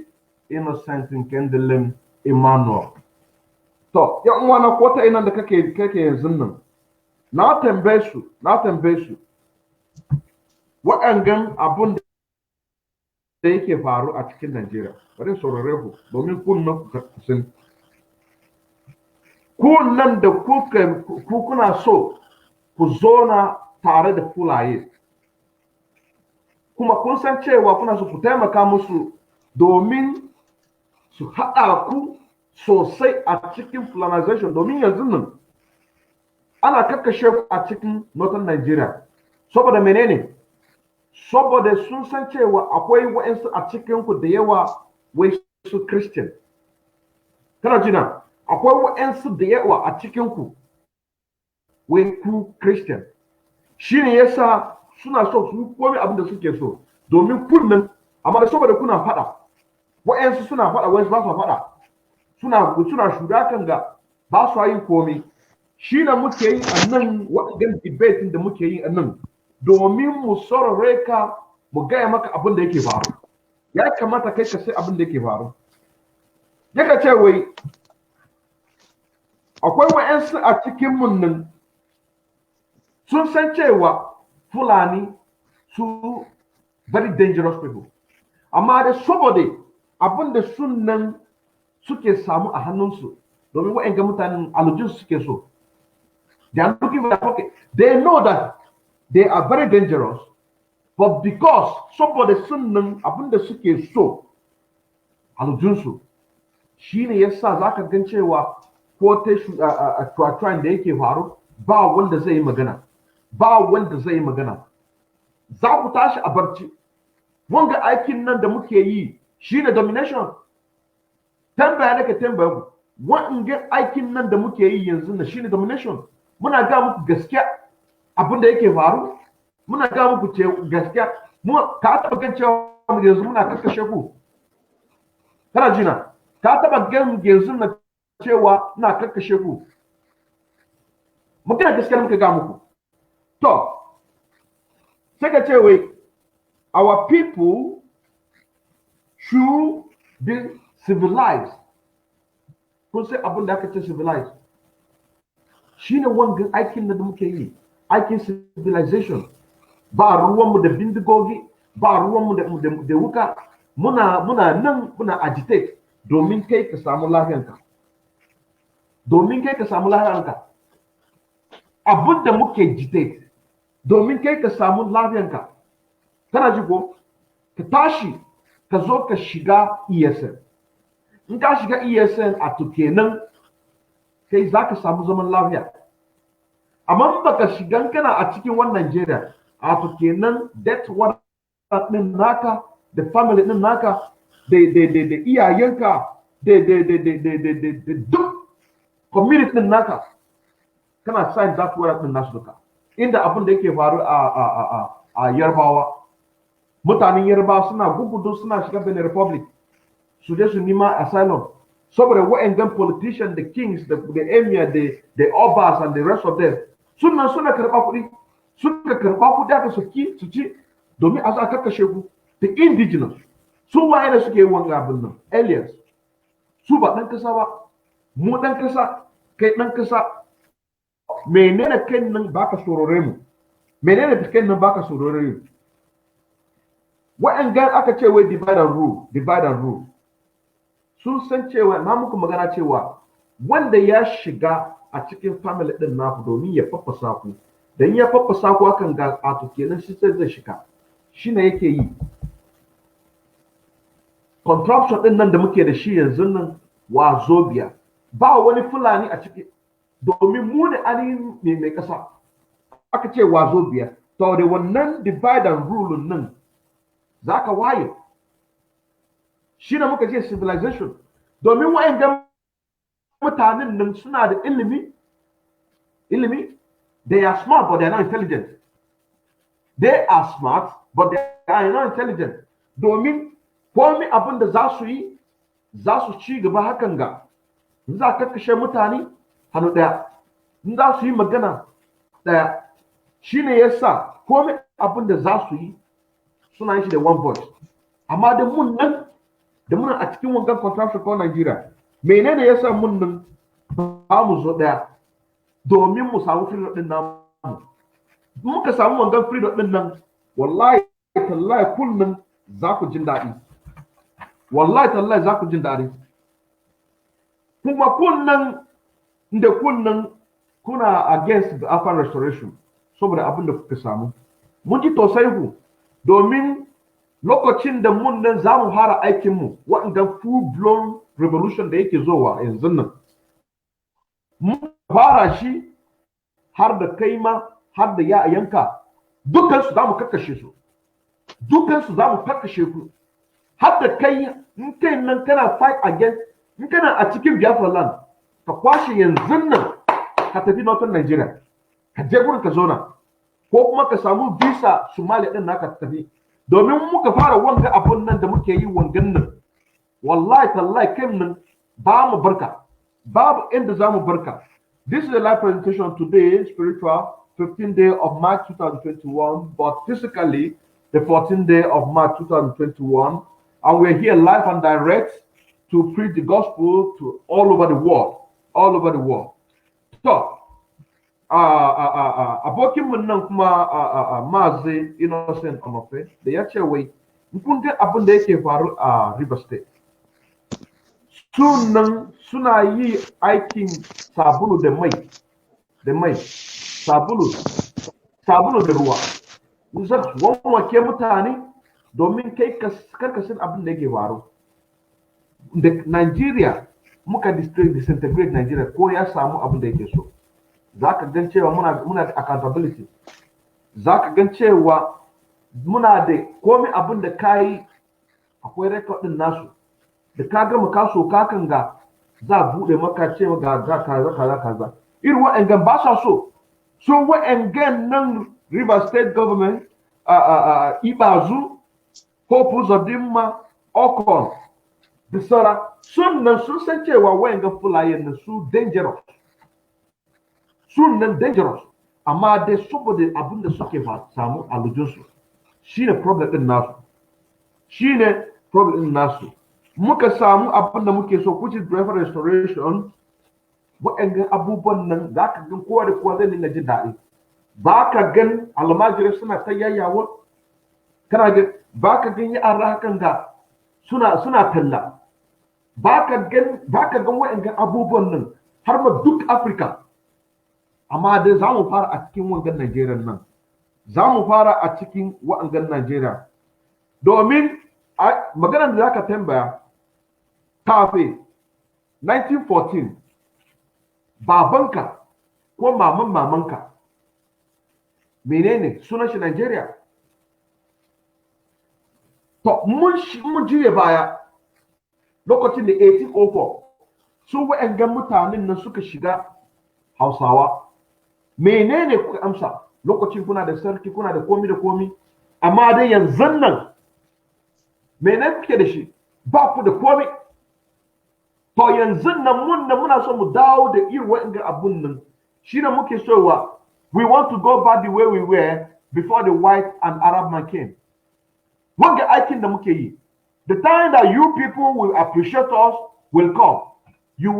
Innocent Nkendelem Emmanuel. So, yan uwana kwata ina da kake yanzu nan. Na tambaye su. Waɗannan abun da yake faru a cikin Najeriya. Bari saurare ku domin kun nan ku san. Ku nan da ku kuna so ku zona tare da Fulaye. Kuma kun san cewa kuna so ku taimaka musu domin su haɗa ku sosai a cikin Fulanization, domin yanzu nan ana kakkashe ku a cikin Northern Nigeria. Saboda menene? Saboda sun san cewa akwai wa'ansu a cikin ku da yawa wai su Christian. Kana jina? Akwai wa'ansu da yawa a cikin ku wai ku Christian. Shine yasa suna so su komai abin da suke so domin kunnan, amma saboda kuna faɗa. Wa'ansu suna faɗa, wa'ansu ba su faɗa. Suna shuga kan ga ba su yin komai. Shi ne muke yi a nan waɗannan debate da muke yi a nan domin mu saurare ka mu gaya maka abin da yake faru. Ya kamata kai ka sai abin da yake faru. Yaka ce wai akwai wa'ansu a cikin mun nan Sun san cewa Fulani su very dangerous people. Amma da saboda abin da sunan suke samu a hannunsu domin wa'anga mutanen alujin suke so. They are looking for that pocket. They know that they are very dangerous, but because saboda sunan abin da suke so alujinsu shine yasa zaka gan cewa ko ta tuwa da yake faru ba wanda zai yi magana. Ba wanda zai yi magana. Za ku tashi a barci. Wanga aikin nan da muke yi shine domination. Tambaya nake tambaya ku. Wanga aikin nan da muke yi yanzu na shine domination. Muna ga muku gaskiya abin da yake faru. Muna ga muku ce gaskiya. Mu ka taba gan cewa yanzu muna kakkashe ku. Kana jina? Ka taba gan yanzu na cewa na kakkashe ku. Magana gaskiya muka ga muku. To, sai ka ce wai our people should be civilized. Kun sai abin da aka ce civilized shine wangan aikin da muke yi, aikin civilization. Ba ruwanmu da bindigogi, ba ruwanmu da wuka. Muna nan muna agitate domin kai ka samu lafiyanka. Domin kai ka samu lafiyanka. Abin da muke agitate domin kai ka samu lafiyanka. Kana ji ko? Ka tashi ka zo ka shiga ESN. In ka shiga ESN a to kenan kai za ka samu zaman lafiya. Amma ba ka shiga kana a cikin wannan Najeriya a to kenan that one din naka da family din naka da iyayenka da duk community din naka kana sign that one din nasu duka. Inda abin da yake faru a Yarbawa. Mutanen Yarbawa suna gugudu suna shiga Benin Republic su je su nima asylum saboda wa'angan politician, the kings, the emir, the obas and the rest of them suna karba kuɗi, suka karba kuɗi aka su ci domin a sa kakkashe ku. The indigenous su waye da suke wanga abin nan aliens su ba dan kasa ba, mu dan kasa kai dan kasa. Menene kai nan baka sorore mu? Menene kai nan baka sorore mu? Wa'angan aka ce wai divide and rule. Sun san cewa na muku magana cewa wanda ya shiga a cikin family din naku domin ya faffasa ku, dan ya faffasa ku akan ga ato kenan shi sai zai shiga. Shine yake yi. Contraption din nan da muke da shi yanzu nan Wazobia ba wani Fulani a ciki domin mu ne ainihin mai kasa. Aka ce Wazobia to da wannan divide and rule nan zaka waye. Shi ne muka ce civilization domin wa'annan mutanen nan suna da ilimi. They are smart but they are not intelligent. They are smart but they are not intelligent. Domin komai abin da za su yi za su ci gaba hakan ga. Za ka kashe mutane hannu daya. In za su yi magana daya. Shi ne yasa komai abin da za su yi suna yin shi da one voice. Amma da mun nan da muna a cikin wangan contraction ko Nigeria, menene yasa mun nan ba mu zo daya domin mu samu freedom din namu. Muka samu wangan freedom din nan wallahi tallahi kullun za ku jin daɗi. Wallahi tallahi za ku jin daɗi. Kuma kullun kuna against the Afghan restoration saboda abin da kuka samu. Mun ji tausayi ku domin lokacin da mun nan za mu fara aikinmu waɗanda full blown revolution da yake zowa yanzu nan. Mun fara shi har da kai ma har da yanka dukansu za mu kakkashe su. Dukansu za mu kakkashe ku. Har da kai in kai nan kana fight against in kana a cikin Biafra land ka kwashe yanzu nan ka tafi Northern Nigeria ka je gurin ka zona ko kuma ka samu visa Somalia din naka tafi. Domin muka fara wanga abun nan da muke yi wangan nan wallahi tallahi kai nan ba mu barka babu inda za mu barka. This is a live presentation today, spiritual 15th day of March 2021, but physically the 14th day of March 2021, and we're here live and direct to preach the gospel to all over the world. So abokin mun nan kuma mazi innocent onofe da ya ce wai kun ga abin da yake faru a River State sunan suna yi aikin sabulu da mai sabulu da ruwa zan wanke mutane domin kai karkashin abin da yake faru da Nigeria muka disintegrate Nigeria ko ya samu abin da yake so za ka gan cewa muna da accountability za ka gan cewa muna da komai abin da ka yi akwai record din nasu da ka gama ka so ka kan ga za a buɗe maka cewa ga kaza irin wa'angan ba sa so wa'angan nan River State government Ibazu Hope Uzodimma Okon da sauran sun san cewa wa'angan fulayen nan su dangerous dangerous amma dai saboda abin da suke samu a lujinsu shine problem din nasu muka samu abin da muke so which is Biafra restoration wa'angan abubuwan nan za ka gan kowa da kowa zai dinga jin daɗi ba ka gan almajirai suna ta yayyawa kana ga ba ka gan yara hakan ga suna talla ba ka gan wa'angan abubuwan nan har ma duk Africa amma dai za mu fara a cikin wangan Najeriya nan za mu fara a cikin wa'angan Najeriya domin maganar da zaka tambaya kafe 1914 babanka ko mamanka menene sunan shi Najeriya to mun juye baya lokacin da 1804 su wa'angan mutanen nan suka shiga Hausawa menene kuka amsa lokacin kuna da sarki kuna da komi amma dai yanzu nan menene kuke da shi ba ku da komi to yanzu nan muna so mu dawo da irin wa'anga abun nan shine muke so we want to go back the way we were before the white and Arab man came wanga aikin da muke yi the time that you people will appreciate us will come you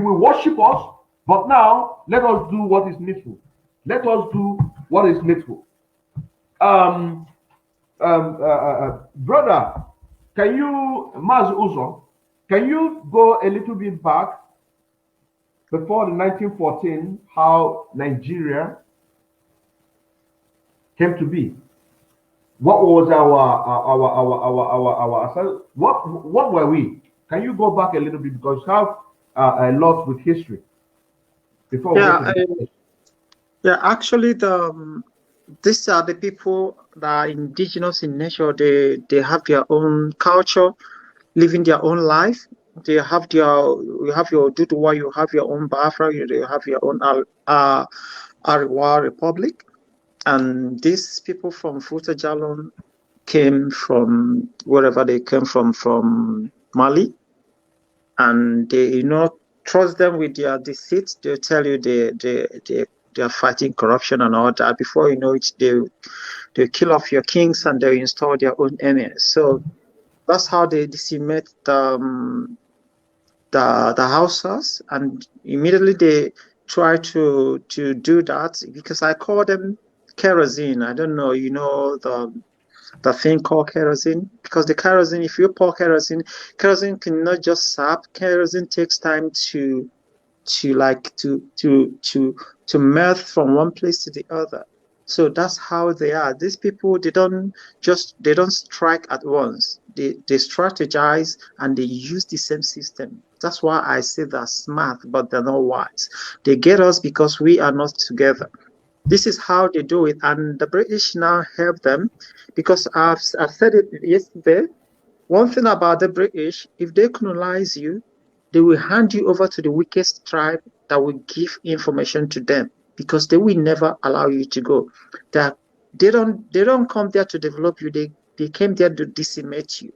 will worship us. But now, let us do what is needful. Let us do what is needful. Brother, can you, Maz Uzo, can you go a little bit back before the 1914, how Nigeria came to be? What was what were we? Can you go back a little bit because you have a lot with history? Actually, these are the people that are indigenous in nature. They have their own culture, living their own life. They have you have your Duduwa, you have your own Biafra, you have your own Ariwa Republic, and these people from Futa Jalon came from wherever they came from Mali, and they trust them with their deceit. They'll tell you they are fighting corruption and all that. Before you know it, they kill off your kings and they install their own emirs. So that's how they decimate the houses, and immediately they try to do that because I call them kerosene. I don't know, the thing called kerosene, because the kerosene, if you pour kerosene cannot just sap. Kerosene takes time to melt from one place to the other. So that's how they are. These people, they don't strike at once. They strategize and they use the same system. That's why I say they're smart, but they're not wise. They get us because we are not together. This is how they do it, and the British now help them because I've said it yesterday. One thing about the British, if they colonize you, they will hand you over to the weakest tribe that will give information to them because they will never allow you to go. They don't come there to develop you. They came there to decimate you.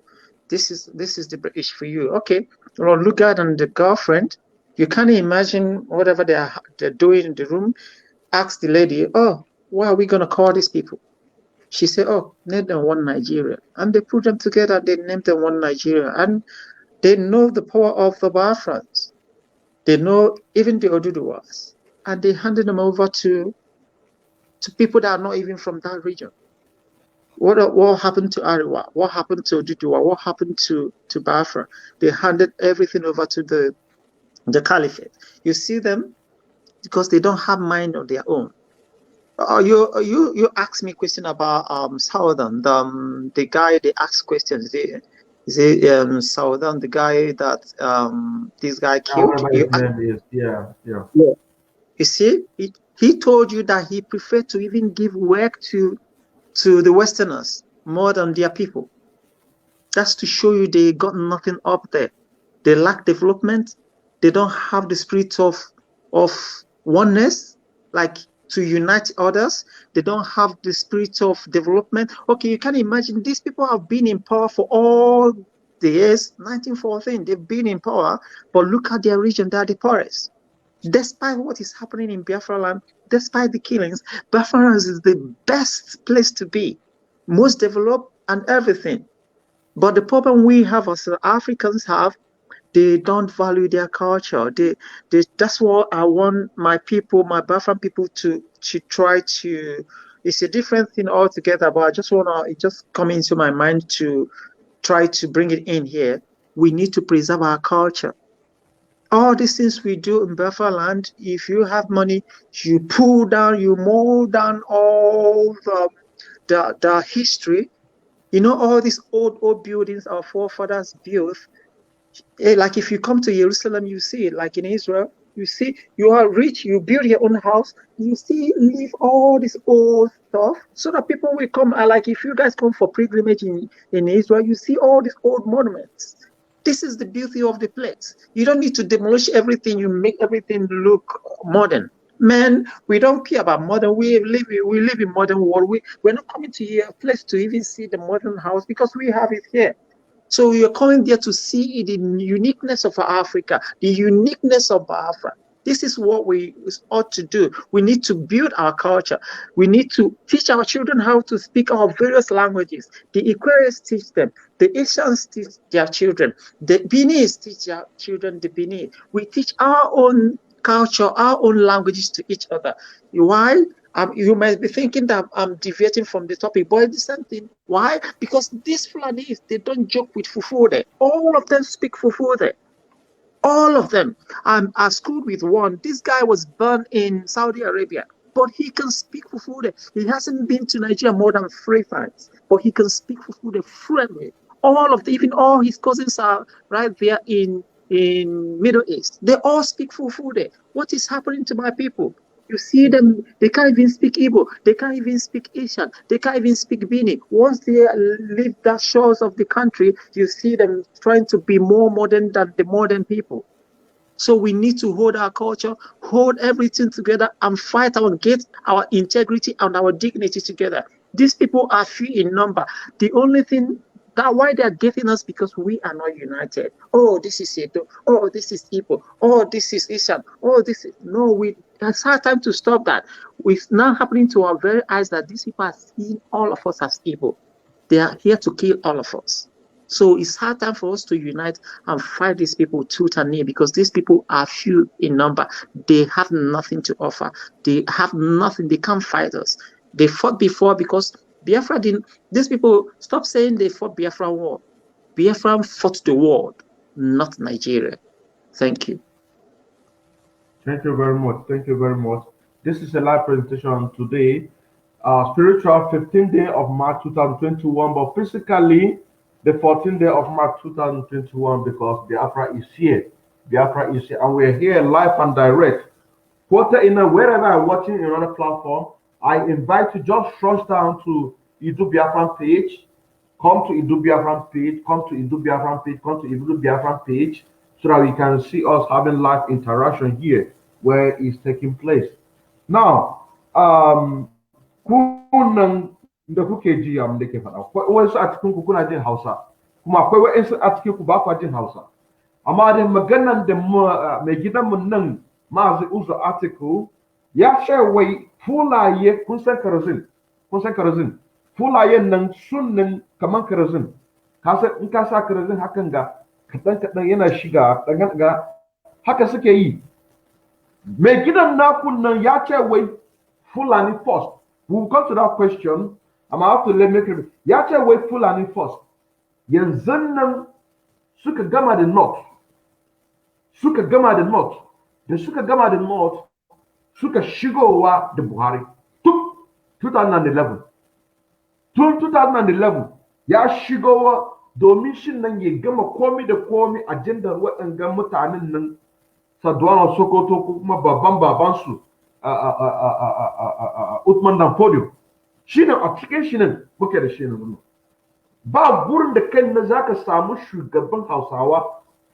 This is the British for you. Okay, well, look at the girlfriend. You can't imagine whatever they're doing in the room. Ask the lady, oh, why are we going to call these people? She said, oh, name them one Nigeria. And they put them together, they named them one Nigeria. And they know the power of the Biafrans. They know even the Oduduwas. and they handed them over to people that are not even from that region. What happened to Ariwa? What happened to Dudua? What happened to Biafra? They handed everything over to the caliphate. You see them because they don't have mind of their own. You asked me a question about Southern, the guy they asked questions. Southern, the guy that this guy killed. Whatever his name is, yeah. You see, he told you that he preferred to even give work to the Westerners more than their people. That's to show you they got nothing up there. They lack development. They don't have the spirit of oneness, like to unite others. They don't have the spirit of development. Okay, you can imagine these people have been in power for all the years, 1914. They've been in power, but look at their region, they are the poorest. Despite what is happening in Biafra land, despite the killings, Biafra land is the best place to be, most developed and everything. But the problem we have as Africans have, they don't value their culture. That's what I want my people, my Biafran people to try to. It's a different thing altogether, but I just want to, it just come into my mind to try to bring it in here. We need to preserve our culture. All these things we do in Biafra land, if you have money, you pull down, you mold down all the history. You know, all these old buildings our forefathers built. Like if you come to Jerusalem, you see it. Like in Israel, you see you are rich, you build your own house, you see leave all this old stuff so that people will come. Like if you guys come for pilgrimage in Israel, you see all these old monuments. This is the beauty of the place. You don't need to demolish everything. You make everything look modern. Man, we don't care about modern. We live in modern world. We're not coming to a place to even see the modern house because we have it here. So you're coming there to see the uniqueness of Africa, the uniqueness of Biafra. This is what we ought to do. We need to build our culture. We need to teach our children how to speak our various languages. The Equatorians teach them. The Asians teach their children. The Beninese teach their children the Benin. We teach our own culture, our own languages to each other. Why? You might be thinking that I'm deviating from the topic, but it's the same thing. Why? Because these Fulanis, they don't joke with Fufude. All of them speak Fufude. All of them. I schooled with one. This guy was born in Saudi Arabia, but he can speak Fufude. He hasn't been to Nigeria more than 3 times, but he can speak Fufude fluently. Even all his cousins are right there in Middle East. They all speak Fufude. What is happening to my people? You see them, they can't even speak Igbo, they can't even speak Asian, they can't even speak Bini. Once they leave the shores of the country, you see them trying to be more modern than the modern people. So we need to hold our culture, hold everything together, and fight and get our integrity and our dignity together. These people are few in number. The only thing that why they are getting us because we are not united. Oh, this is Edo. Oh, this is Igbo. Oh, this is Ishan. Oh, this is it's hard time to stop that. It's now happening to our very eyes that these people are seeing all of us as Igbo. They are here to kill all of us. So it's hard time for us to unite and fight these people tooth and nail because these people are few in number. They have nothing to offer. They have nothing. They can't fight us. They fought before because Biafra didn't. These people stop saying they fought Biafra war. Biafra fought the world, not Nigeria. Thank you. Thank you very much. Thank you very much. This is a live presentation today. Spiritual 15th day of March 2021, but physically the 14th day of March 2021 because Biafra is here. Biafra is here, and we're here live and direct. Wherever you're watching in another platform, I invite you just rush down to Idu Biafran page. Come to Idu Biafran page. Come to Idu Biafran page. Come to Idu Biafran page so that we can see us having live interaction here where it's taking place. Now, kunan da kuke ji am da ke faɗa wasu a cikin ku kuna jin Hausa kuma akwai wa'ansu a cikin ku ba ku jin Hausa amma da maganan da mai gidan mu nan Mazi Uzo article ya ce wai fulaye kun san karazin fulayen nan sunnin kaman karazin ka san in ka sa karazin hakan ga kadan yana shiga ga haka suke yi Me gidan naku nan ya ce wai Fulani first. We'll come to that question. I'm have to make it. Ya ce wai Fulani first. Yanzu nan suka gama da North. Suka gama da North. Da suka gama da North, suka shigowa da Buhari. Tun 2011. Tun 2011 ya shigowa domin shi nan ya gama komi da komi ajandar waɗannan mutanen nan Saduwa Sokoto ko kuma babban babansu Uthman Dan Fodio. Shi ne a cikin shi nan muke da shi nan. Ba burin da kai na zaka samu shugaban Hausawa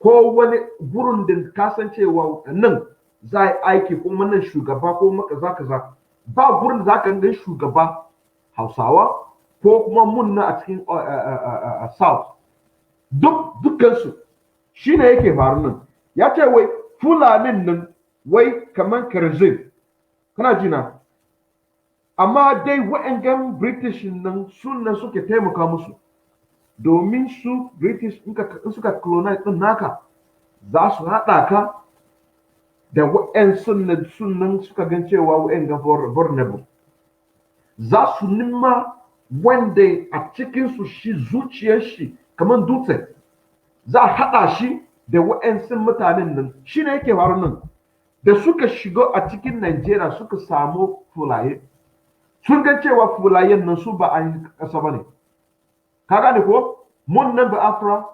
ko wani burin da kasancewa nan za yi aiki kuma nan shugaba ko maka kaza. Ba burin da zaka ga shugaba Hausawa ko kuma mun na a cikin South. Dukkansu shi ne yake faru nan. Ya ce wai Fulanin nan wai kaman Kerzin. Kana jina? Amma dai wa'angan British nan sunan suke taimaka musu. Domin su British in suka colonize din naka za su haɗa ka da wa'an sunan suka gan cewa wa'angan vulnerable. Za su nima wanda a cikinsu shi zuciyar shi kaman dutse. Za a haɗa shi da wa'ansu mutanen nan shi ne yake faru nan da suka shigo a cikin Najeriya suka samu Fulaye sun ga cewa Fulayen nan su ba a yi ƙasa ba ne ka gane ko mun nan Biafra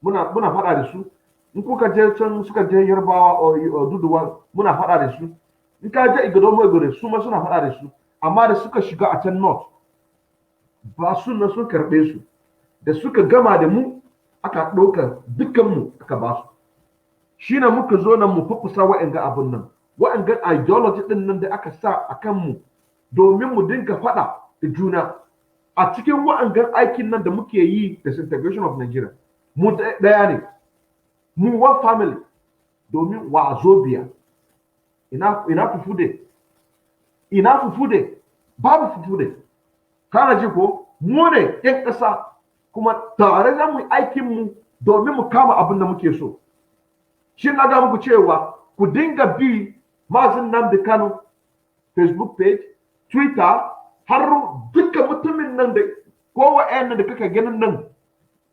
muna faɗa da su in kuka je can suka je Yarbawa o Duduwa muna faɗa da su in ka je Igbo su ma suna faɗa da su amma da suka shiga a can North ba su nan sun karɓe su da suka gama da mu aka ɗauka dukkanmu aka ba su shi ne muka zo nan mu fufusa wa'anga abin nan wa'anga ideology ɗin nan da aka sa a kanmu domin mu dinga faɗa da juna a cikin wa'angan aikin nan da muke yi disintegration of Nigeria mu ɗaya ne mu one family domin Wazobia ina fufude babu fufude kana ji ko mu ne ƴan ƙasa kuma tare za mu yi aikinmu domin mu kama abin da muke so. Shi na ga muku cewa ku dinga bi Mazin Nnamdi Kanu Facebook page, Twitter, har duka mutumin nan da kowa ɗayan da kaka ganin nan.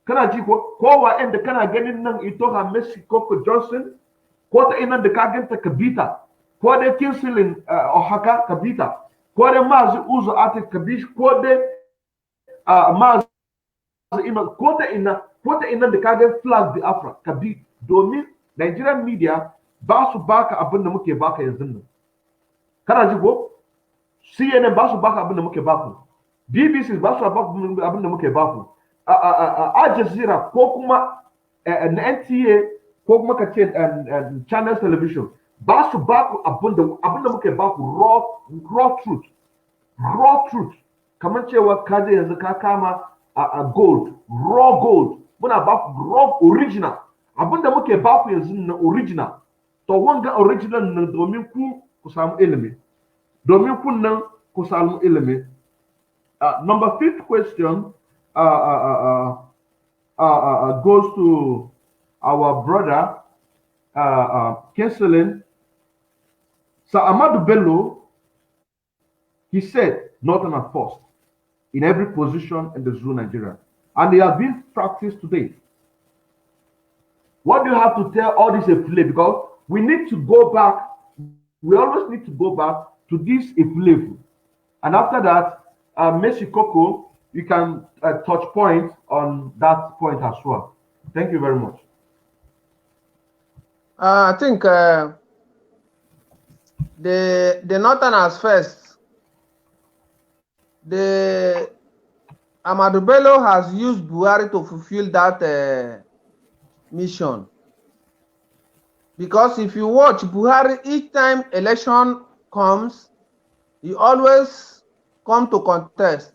Kana ji ko kowa ɗayan da kana ganin nan ito ha Messi Coco Johnson ko ta ina da ka ganta Kabita ko dai Kinsley Ohaka Kabita ko dai Mazi Uzo Ati Kabish ko dai Mazi ko ta ina da kaga flag Biafra ka bi domin Nigerian media ba su baka abin da muke baka yanzu nan kana ji ko CNN ba su baka abin da muke baku BBC ba su baka abin da muke baku Al Jazeera ko kuma NTA ko kuma ka ce Channel Television ba su baku abin da muke baku raw truth kamar cewa kaje yanzu ka kama gold, raw gold, muna ba ku raw original. Abinda muke ba ku yanzu na original. To wanga original na domin ku samu ilimi. Domin ku nan ku samu ilimi. Number 5th question goes to our brother Kinselin. Sir Ahmadu Bello, he said, Northern at first. In every position in the zoo Nigeria. And they have been practiced today. What do you have to tell all this Efulefu? Because we need to go back, we always need to go back to this Efulefu. And after that, Messi Coco, you can touch point on that point as well. Thank you very much. I think the Northerners first. The Ahmadu Bello has used Buhari to fulfill that mission. Because if you watch Buhari, each time election comes, he always come to contest.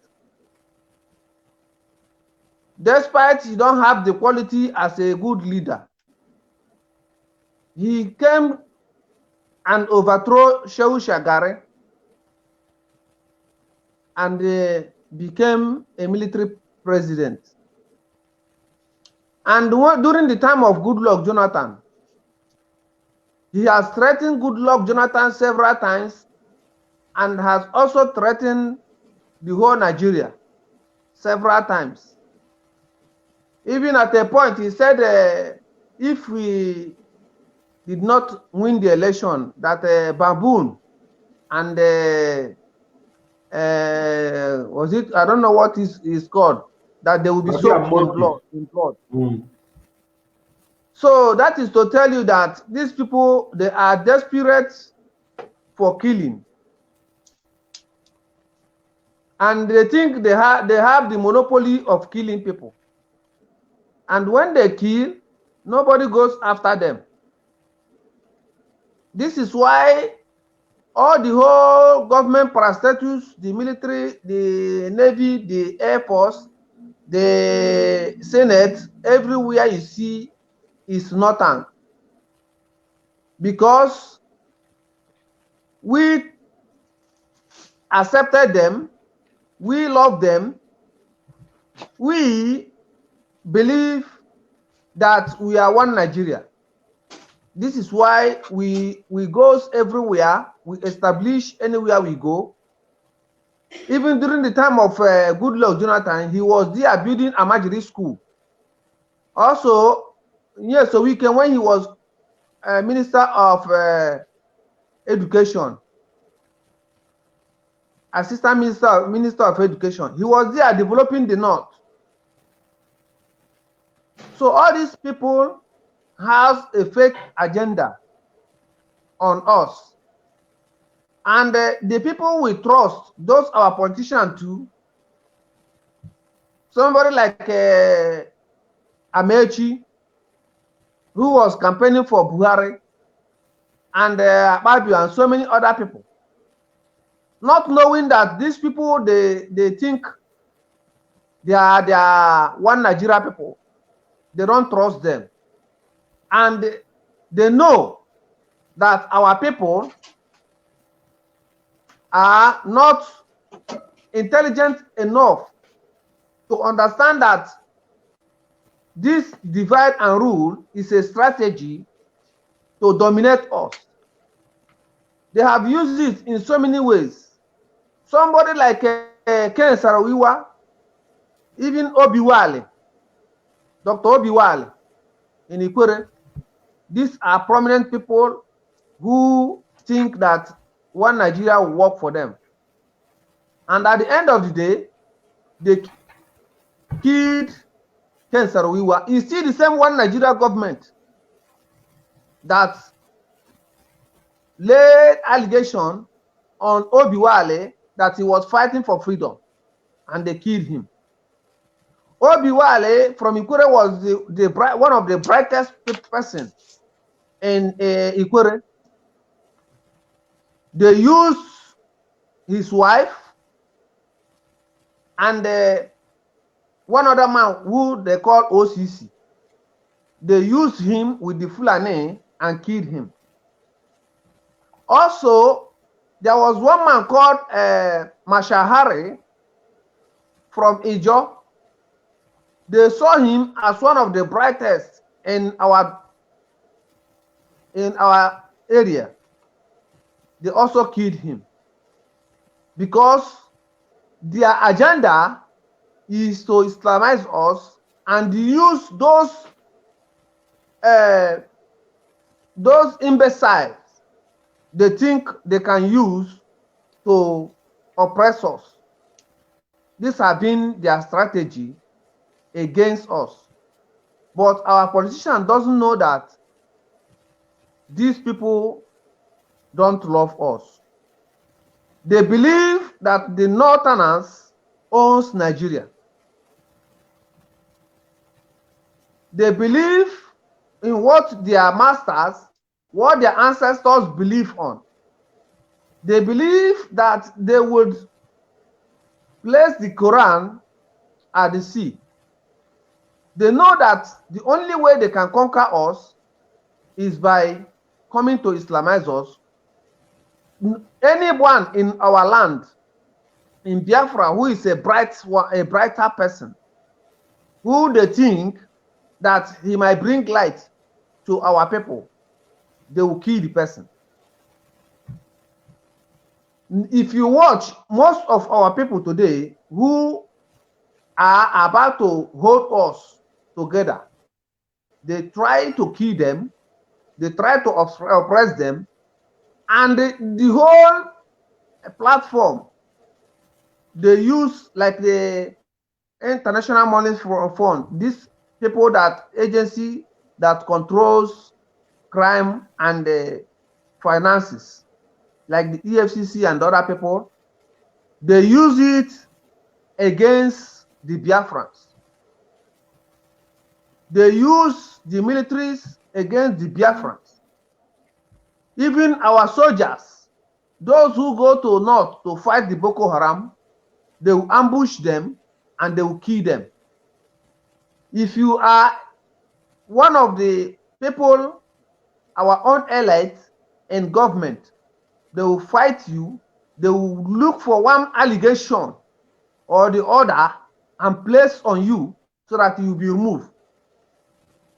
Despite he don't have the quality as a good leader. He came and overthrew Shehu Shagari and became a military president. And during the time of Goodluck Jonathan, He has threatened Goodluck Jonathan several times and has also threatened the whole Nigeria several times. Even at a point, he said if we did not win the election, that Baboon and was it, I don't know what is called, that they will be soaked in blood. So that is to tell you that these people, they are desperate for killing. And they think they have the monopoly of killing people. And when they kill, nobody goes after them. This is why all the whole government parastatals, the military, the Navy, the Air Force, the Senate, everywhere you see is nothing. Because we accepted them, we love them, we believe that we are one Nigeria. This is why we go everywhere, we establish anywhere we go. Even during the time of Goodluck Jonathan, he was there building a Amajiri school. Also, yes, so when he was Minister of Education, Assistant Minister of Education, he was there developing the North. So all these people have a fake agenda on us. And the people we trust, those our politicians too, somebody like Amechi, who was campaigning for Buhari, and Babio, and so many other people, not knowing that these people, they think they are one Nigeria people. They don't trust them. And they know that our people are not intelligent enough to understand that this divide and rule is a strategy to dominate us. They have used it in so many ways. Somebody like Ken Sarawiwa, even Obiwale, Dr. Obiwale in Ikwere, these are prominent people who think that one Nigeria will work for them. And at the end of the day, they killed Ken Sarawiwa. It's still the same one Nigeria government that laid allegation on Obiwale that he was fighting for freedom, and they killed him. Obiwale from Ikwere was one of the brightest persons in Ikwere. They used his wife and one other man who they call OCC. They used him with the Fulani and killed him. Also, there was one man called Mashahari from Ijo. They saw him as one of the brightest in our area. They also killed him because their agenda is to Islamize us and use those imbeciles they think they can use to oppress us. This has been their strategy against us. But our politician doesn't know that these people don't love us. They believe that the Northerners owns Nigeria. They believe in what their masters, what their ancestors believe on. They believe that they would place the Quran at the sea. They know that the only way they can conquer us is by coming to Islamize us. Anyone in our land, in Biafra, who is a brighter person, who they think that he might bring light to our people, they will kill the person. If you watch, most of our people today who are about to hold us together, they try to kill them, they try to oppress them, and the whole platform they use, like the International Money Fund, these people, that agency that controls crime and finances, like the EFCC and other people, they use it against the Biafrans. They use the militaries against the Biafrans. Even our soldiers, those who go to north to fight the Boko Haram, they will ambush them and they will kill them. If you are one of the people, our own elites in government, they will fight you. They will look for one allegation or the other and place on you so that you will be removed.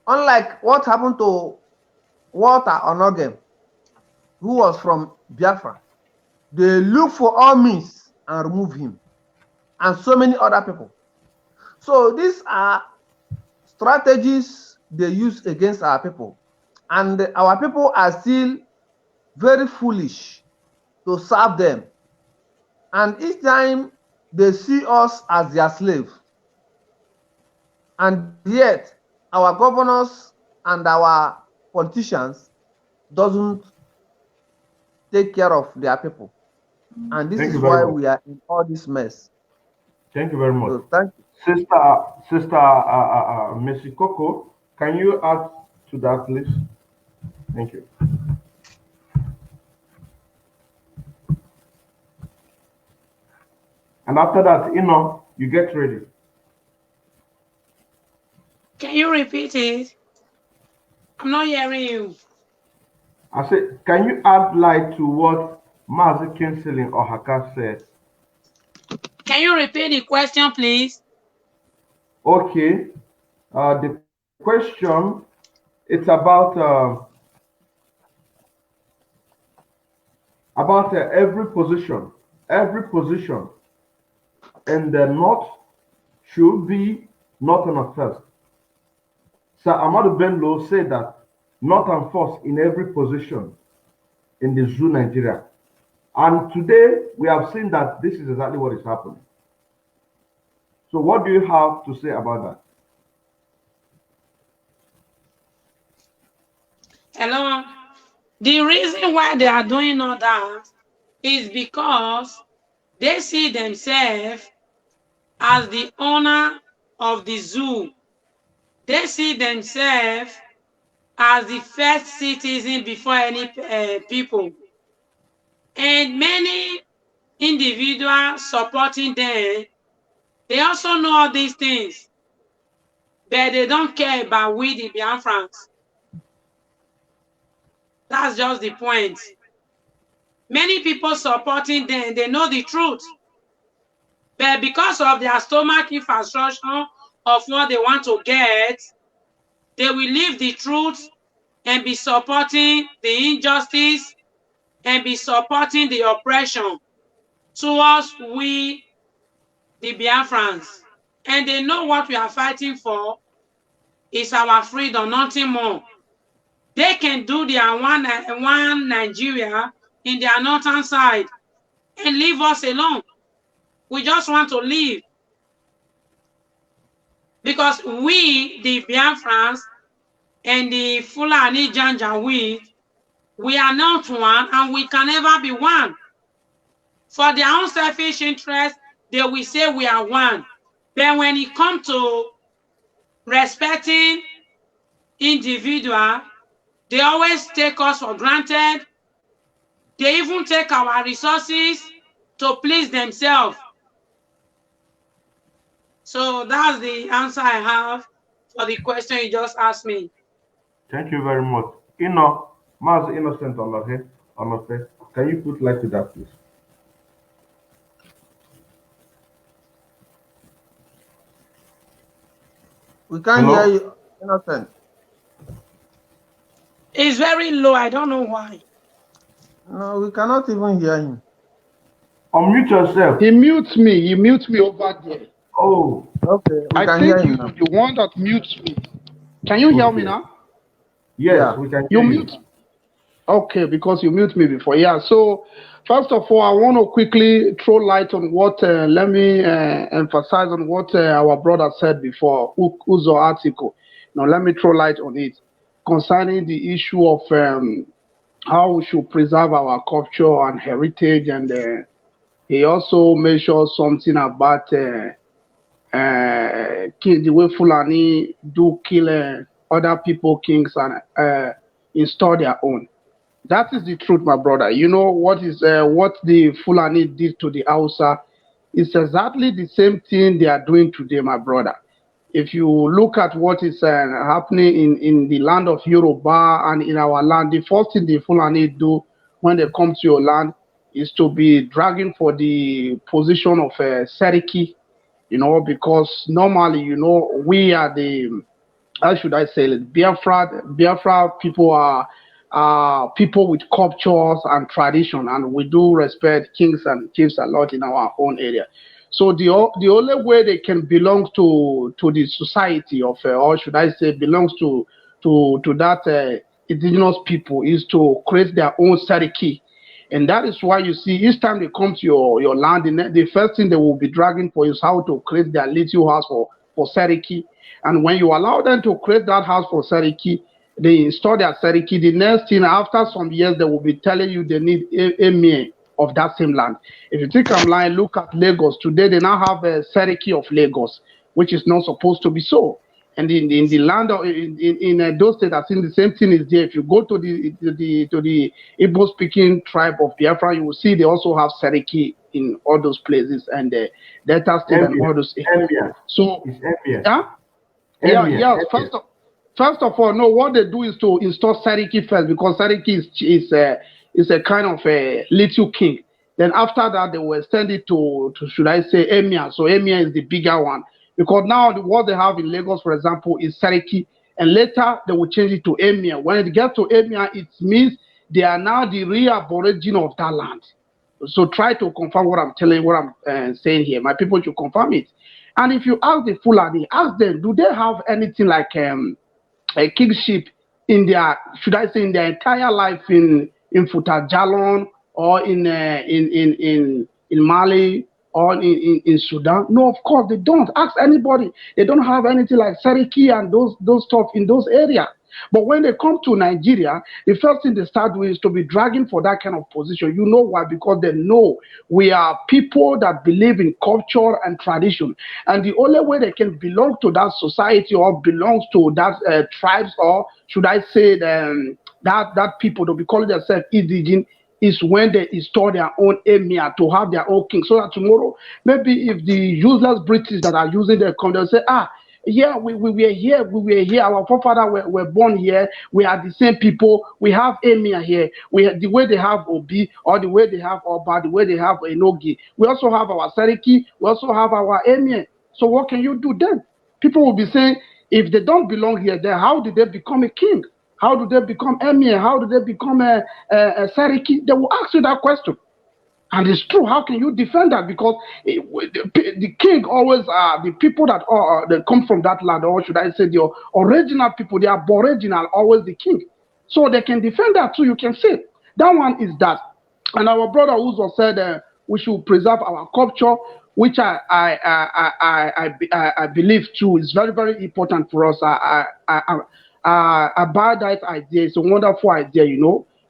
Unlike what happened to Walter Onogem, who was from Biafra, they look for all means and remove him, and so many other people. So these are strategies they use against our people, and our people are still very foolish to serve them. And each time they see us as their slave, and yet our governors and our politicians doesn't take care of their people, and this is why we are in all this mess. Thank you very much. So, thank you. Sister Missy Coco, can you add to that, please? Thank you. And after that, you get ready. Can you repeat it? I'm not hearing you. I said, can you add light to what Mazi Kinseling or Haka said? Can you repeat the question, please? Okay. The question, it's about every position in the north should be northern at first. Sir Ahmadu Bello said that northern force in every position in the zoo Nigeria. And today we have seen that this is exactly what is happening. So what do you have to say about that? Hello. The reason why they are doing all that is because they see themselves as the owner of the zoo. They see themselves as the first citizen before any people. And many individuals supporting them, they also know all these things, but they don't care about we, the Biafrans. That's just the point. Many people supporting them, they know the truth, but because of their stomach infrastructure of what they want to get, they will leave the truth and be supporting the injustice and be supporting the oppression towards we, the Biafrans. And they know what we are fighting for is our freedom, nothing more. They can do their one Nigeria in their northern side and leave us alone. We just want to live. Because we, the Biafrans, and the Fulani Janjaweed, we are not one and we can never be one. For their own selfish interest, they will say we are one. But when it comes to respecting individual, they always take us for granted. They even take our resources to please themselves. So that's the answer I have for the question you just asked me. Thank you very much. Maz Innocent Onofe, can you put light to that, please? We can't hear you, Innocent. It's very low. I don't know why. No, we cannot even hear him. Unmute yourself. He mutes me. He mutes me over there. Oh, Okay, we I can think hear him you now. the one that mutes me. Can you hear me okay. now? Yes, Yeah. we can You hear you. mute. Okay, because you mute me before. Yeah. So first of all, I want to quickly throw light on what. Let me emphasize on what our brother said before. Uzo article. Now let me throw light on it concerning the issue of how we should preserve our culture and heritage, and he also mentioned something about the way Fulani do kill other people kings and install their own. That is the truth, my brother. You know what the Fulani did to the Hausa? It's exactly the same thing they are doing today, my brother. If you look at what is happening in the land of Yoruba and in our land, the first thing the Fulani do when they come to your land is to be dragging for the position of Seriki, because normally, we are the, how should I say it? Biafra people are people with cultures and tradition, and we do respect kings and chiefs a lot in our own area. So the only way they can belong to the society of, or should I say, belongs to that indigenous people is to create their own Sariki. And that is why you see each time they come to your land, the first thing they will be dragging for is how to create their little house for Sariki. And when you allow them to create that house for Sariki, they install their Sariki. The next thing, after some years, they will be telling you they need a emir of that same land. If you think I'm lying, look at Lagos. Today, they now have a Sariki of Lagos, which is not supposed to be so. And in the land of in those states, I think the same thing is there. If you go to the Igbo speaking tribe of Biafra, you will see they also have Sariki in all those places, and the Delta State and all those areas. So It's Emir. yeah, Emir, yes. Emir. First of all, no. What they do is to install Sariki first, because Sariki is a kind of a little king. Then after that, they will extend it to should I say Emir. So Emir is the bigger one, because now what they have in Lagos, for example, is Sariki, and later they will change it to Emir. When it gets to Emir, it means they are now the real aborigine of that land. So try to confirm what I'm telling, what I'm saying here. My people should confirm it. And if you ask the Fulani, ask them, do they have anything like a kingship in their, should I say, in their entire life in Futajalon or in Mali or in Sudan? No, of course they don't. Ask anybody. They don't have anything like Seriki and those stuff in those areas. But when they come to Nigeria, the first thing they start doing is to be dragging for that kind of position. You know why? Because they know we are people that believe in culture and tradition. And the only way they can belong to that society or belongs to that tribes, or should I say that people, they'll be calling themselves indigenous, is when they install their own emir to have their own king. So that tomorrow, maybe if the useless British that are using their come, they'll say, yeah, we were here, our forefathers were born here, we are the same people, we have emir here, the way they have Obi, or the way they have Oba, the way they have Enogi, we also have our Seriki, we also have our emir. So what can you do then? People will be saying, if they don't belong here, then how did they become a king? How do they become emir? How do they become a Seriki? They will ask you that question. And it's true. How can you defend that? Because the king always are the people that come from that land, or should I say the original people, the aboriginal, always the king. So they can defend that too. You can say that one is that. And our brother also said we should preserve our culture, which I believe too is very, very important for us. I buy that idea. It's a wonderful idea,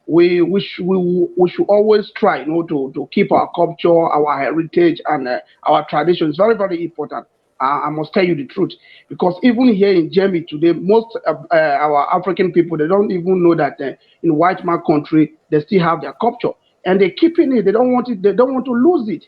We should always try, to keep our culture, our heritage, and our traditions. Very, very important. I must tell you the truth, because even here in Germany today, most of our African people, they don't even know that in white man country they still have their culture, and they're keeping it. They don't want it. They don't want to lose it.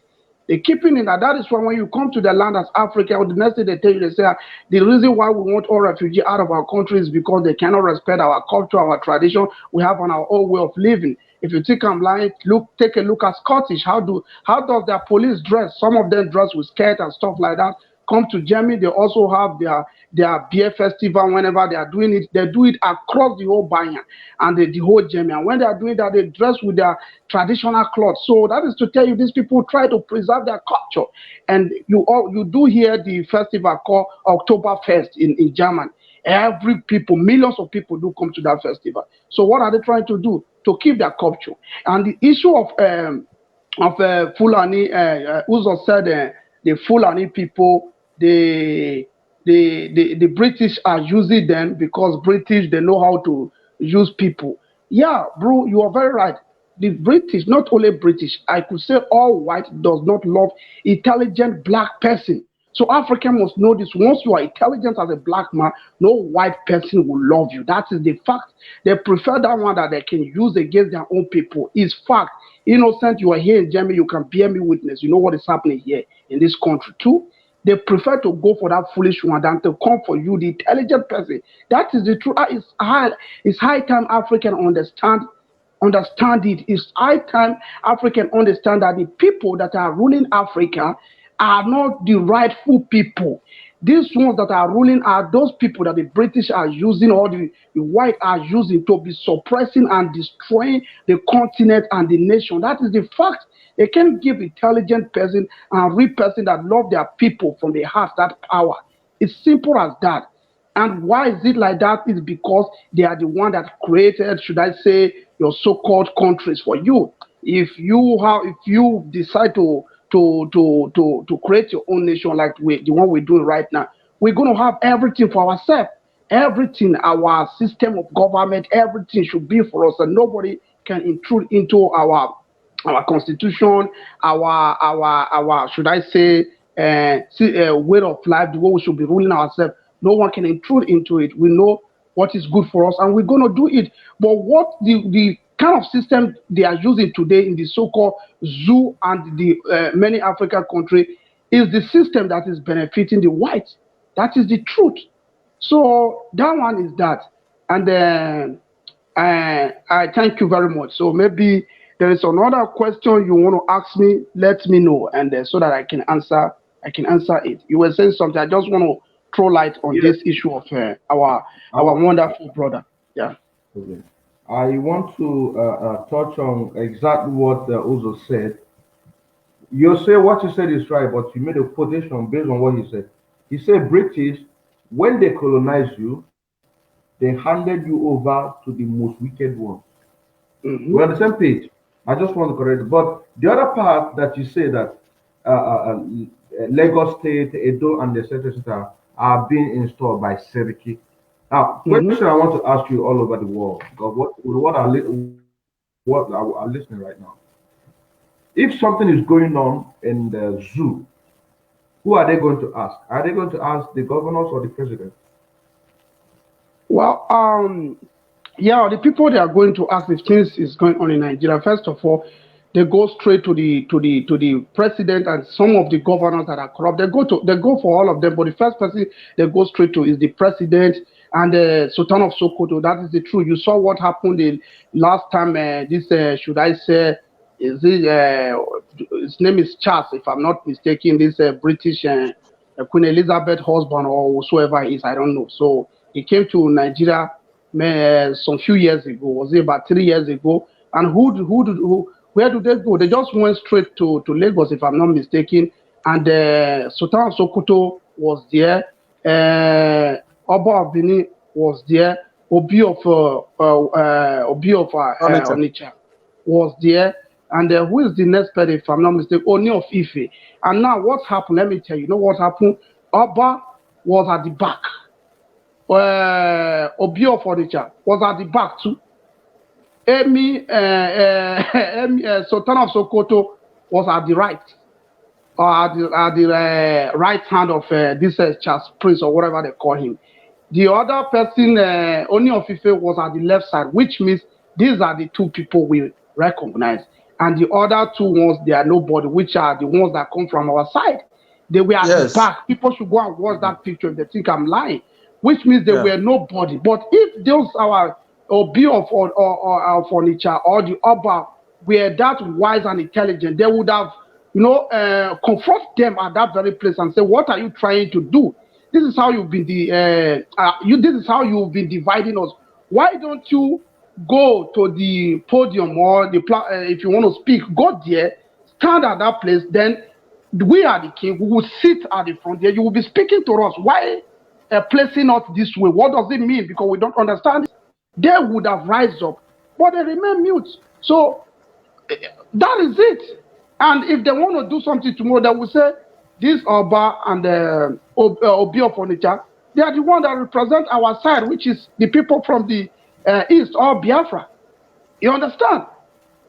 They're keeping it. And that is why when you come to the land as Africa, the next thing they tell you, they say the reason why we want all refugees out of our country is because they cannot respect our culture, our tradition. We have on our own way of living. If you think I'm lying, take a look at Scottish. How does their police dress? Some of them dress with skirt and stuff like that. come to Germany. They also have their beer festival. Whenever they are doing it, they do it across the whole Bayern and the whole Germany. And when they are doing that, they dress with their traditional clothes. So that is to tell you, these people try to preserve their culture. And you do hear the festival called Oktoberfest in Germany. Every people, millions of people do come to that festival. So what are they trying to do? To keep their culture. And the issue of Fulani, Uzo said the Fulani people, the British are using them because British, they know how to use people. Yeah, bro, you are very right. The British, not only British, I could say all white does not love intelligent black person. So African must know this. Once you are intelligent as a black man, no white person will love you. That is the fact. They prefer that one that they can use against their own people. It's fact. Innocent, you are here in Germany, you can bear me witness. You know what is happening here in this country too. They prefer to go for that foolish one than to come for you, the intelligent person. That is the truth. It's high time African understand it. It's high time African understand that the people that are ruling Africa are not the rightful people. These ones that are ruling are those people that the British are using or the white are using to be suppressing and destroying the continent and the nation. That is the fact. They can give intelligent person and real person that love their people from the heart that power. It's simple as that. And why is it like that? It's because they are the one that created, should I say, your so-called countries for you. If you decide to create your own nation like the one we're doing right now, we're going to have everything for ourselves. Everything, our system of government, everything should be for us, and nobody can intrude into our constitution, our should I say, way of life, the way we should be ruling ourselves. No one can intrude into it. We know what is good for us, and we're going to do it. But what the kind of system they are using today in the so-called zoo and the many African countries is the system that is benefiting the whites. That is the truth. So that one is that. And then I thank you very much. So maybe there is another question you want to ask me, let me know, and so that I can answer it. You were saying something. I just want to throw light on this issue of our wonderful brother. Yeah. Okay. I want to touch on exactly what Uzo said. You say what you said is right, but you made a quotation based on what he said. He said British, when they colonized you, they handed you over to the most wicked ones. Mm-hmm. We're on the same page. I just want to correct it. But the other part that you say that Lagos State, Edo, and etc. are being installed by Seriki. Now, question I want to ask you all over the world, because what are listening right now? If something is going on in the zoo, who are they going to ask? Are they going to ask the governors or the president? Well, yeah, the people they are going to ask if things is going on in Nigeria. First of all, they go straight to the president and some of the governors that are corrupt. They go for all of them, but the first person they go straight to is the president and the Sultan of Sokoto. That is the truth. You saw what happened the last time. Should I say, his name is Charles, if I'm not mistaken. This British Queen Elizabeth husband or whosoever he is, I don't know. So he came to Nigeria some few years ago. Was it about 3 years ago? And where do they go? They just went straight to Lagos, if I'm not mistaken. And Sultan of Sokoto was there. Oba of Benin was there. Obi of Onitsha was there. And who is the next person, if I'm not mistaken? Oni of Ife. And now what's happened? Let me tell you. You know what happened? Oba was at the back. Obi of Onitsha was at the back too. Sultan of Sokoto was at the right, or at the right hand of this Charles Prince or whatever they call him. The other person, Oni of Ife, was at the left side, which means these are the two people we recognize. And the other two ones, they are nobody, which are the ones that come from our side. They were at the back. People should go and watch that picture if they think I'm lying, which means they were nobody. But if those are Obi of Onitsha or the Oba were that wise and intelligent, they would have confront them at that very place and say, what are you trying to do? This is how you've been this is how you've been dividing us. Why don't you go to the podium or if you want to speak, go there, stand at that place, then we are the king. We will sit at the front there. You will be speaking to us. Why placing us this way? What does it mean? Because we don't understand it. They would have risen up, but they remain mute. So that is it. And if they want to do something tomorrow, they will say, this Oba and Obi of Onitsha, they are the one that represent our side, which is the people from the east or Biafra. You understand?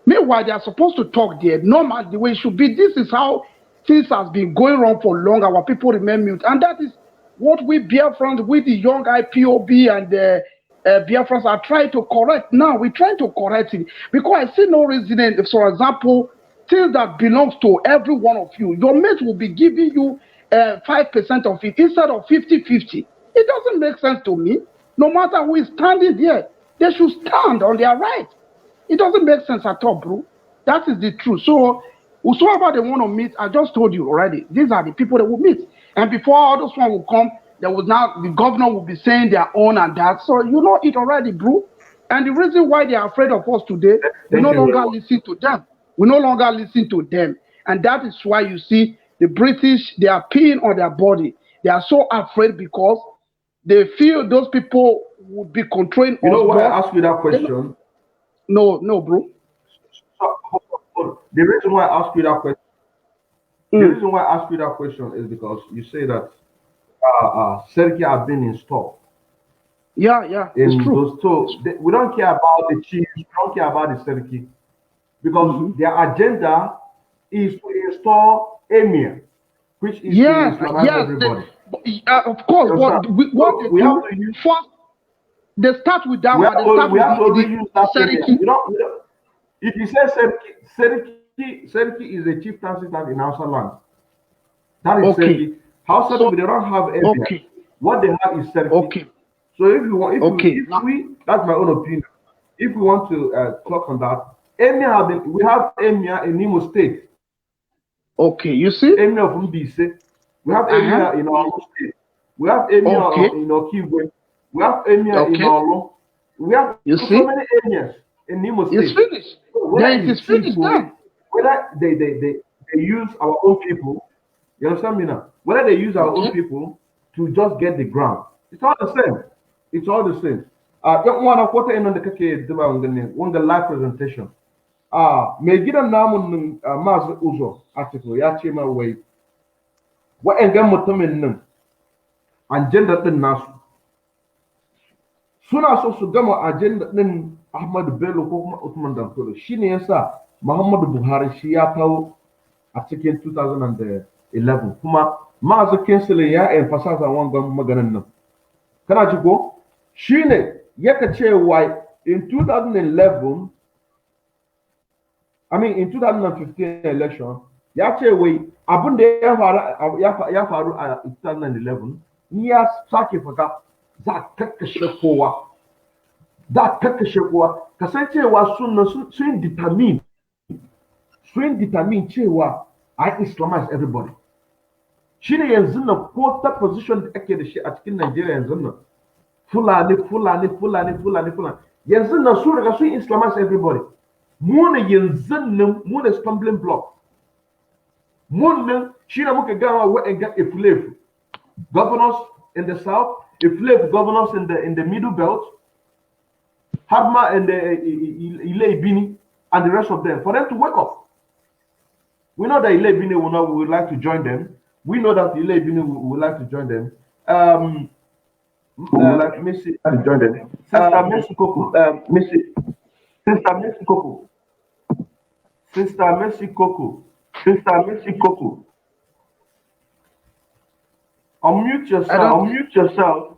Meanwhile, they are supposed to talk there normal, the way it should be. This is how things has been going wrong for long. Our people remain mute. And that is what we Biafrans, with the young IPOB and the Biafrans are trying to correct. Now we're trying to correct it because I see no reason, for example, things that belongs to every one of you. Your mate will be giving you 5% of it instead of 50-50. It doesn't make sense to me. No matter who is standing there, they should stand on their right. It doesn't make sense at all, bro. That is the truth. So whosoever they want to meet, I just told you already, these are the people that will meet. And before all those one will come, there was now the governor will be saying their own and that. So you know it already, bro. And the reason why they are afraid of us today, we no longer listen to them. We no longer listen to them. And that is why you see the British, they are peeing on their body. They are so afraid because they feel those people would be controlling us. You know why I asked you that question? No, bro. The reason why I asked you that question, the reason why I asked you that question is because you say that Serki have been installed. Yeah, it's true. So we don't care about the chiefs, we don't care about the Serki. Because their agenda is to install Emir, which is to Islamize everybody. Of course, what we have to use first, they start with that one. We have to reuse that Serki. If you say Serki is a chieftaincy in Hausa land. That is Serki. Hausa they don't have Emir. Okay. What they have is Serki. Okay. So if we, that's my own opinion. If we want to talk on that, we have Emir in Imo State. Okay, you see? Emir of Mbise. We have Emir in our state. We have Emir in Okigwe. We have Emir in Olo. We have so many Emirs in Imo State. It's finished. So it is finished now. Whether they use our own people, you understand me now? Whether they use our own people to just get the ground, it's all the same. It's all the same. One of what in the cake, one the live presentation. May get a name Master Uzo article, Yachima way. What and Gamotomin and gender the Nasu. Soon as also Gama agenda then Ahmad Bello Ottoman Dampolo. Shiniasa Muhammad Buhari Shiapao article 2011. Kuma Maza Kenselia and Pasasa one gum Maganan. Can I go? Shine Yakache why in 2011. In 2015 election, Yache way Abunde Yafaru 2011. Yes, Saki for that Kakashakoa. That Kakashakoa. Kasache was soon determined. Soon determined Chewa. I Islamize everybody. Shine Yazina quarter position at Nigeria and Zuna. Fulani. Yazina Sura Islamize everybody. Muna yenzin muna stumbling block. Muna shina muka gawa we and get Efulefu. Governors in the south, Efulefu governors in the middle belt, Hadma and the Ile Ubini and the rest of them, for them to wake up. We know that Ile Ubini would like to join them. We know that Ile Ubini would like to join them. Like Missy to join them. Sister Mercy Coco. Sister Mercy Coco. Unmute yourself.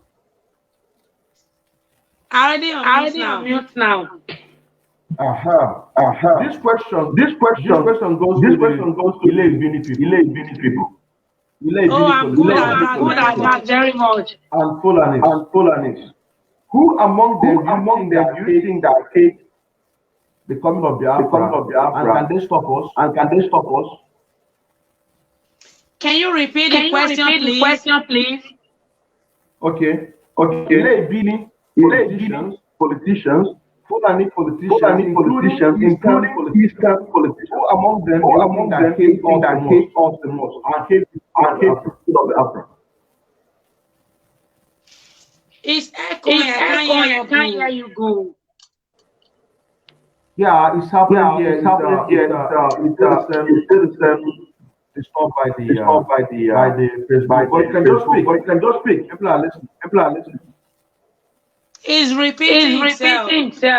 Already on mute now. This question goes to Ile Ubini people. I'm good at that very much. And Fulanis. Who among them do you think that the coming of Biafra and can they stop us? Can you repeat the question, please? Okay. Ile Ubini politicians, Fulani politicians, including Eastern politicians, who among them hate us the most, and hate people of the Afra. It's echoing. I can't hear you go. Yeah, it's happening here. It's stopped by the Facebook. But you can just speak. People are listening. It's repeating itself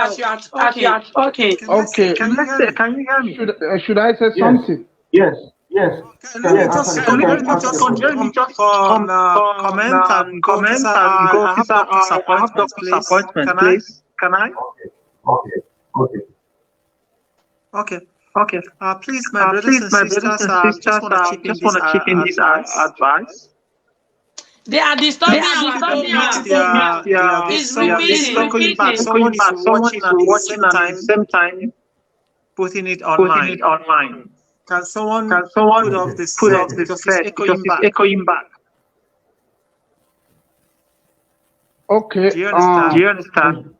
as you are talking. Okay. Can you hear me? Should I say something? Yes. Let me just comment and comment and go. I have doctor's appointment, please. Can I? Okay. Okay. Please, my brothers and sisters, I just want to chip in this advice. They are disturbing our program. It's repeating. Back. Someone is watching at the same time putting it online. Can someone put off the set because it's echoing back? Okay. Do you understand?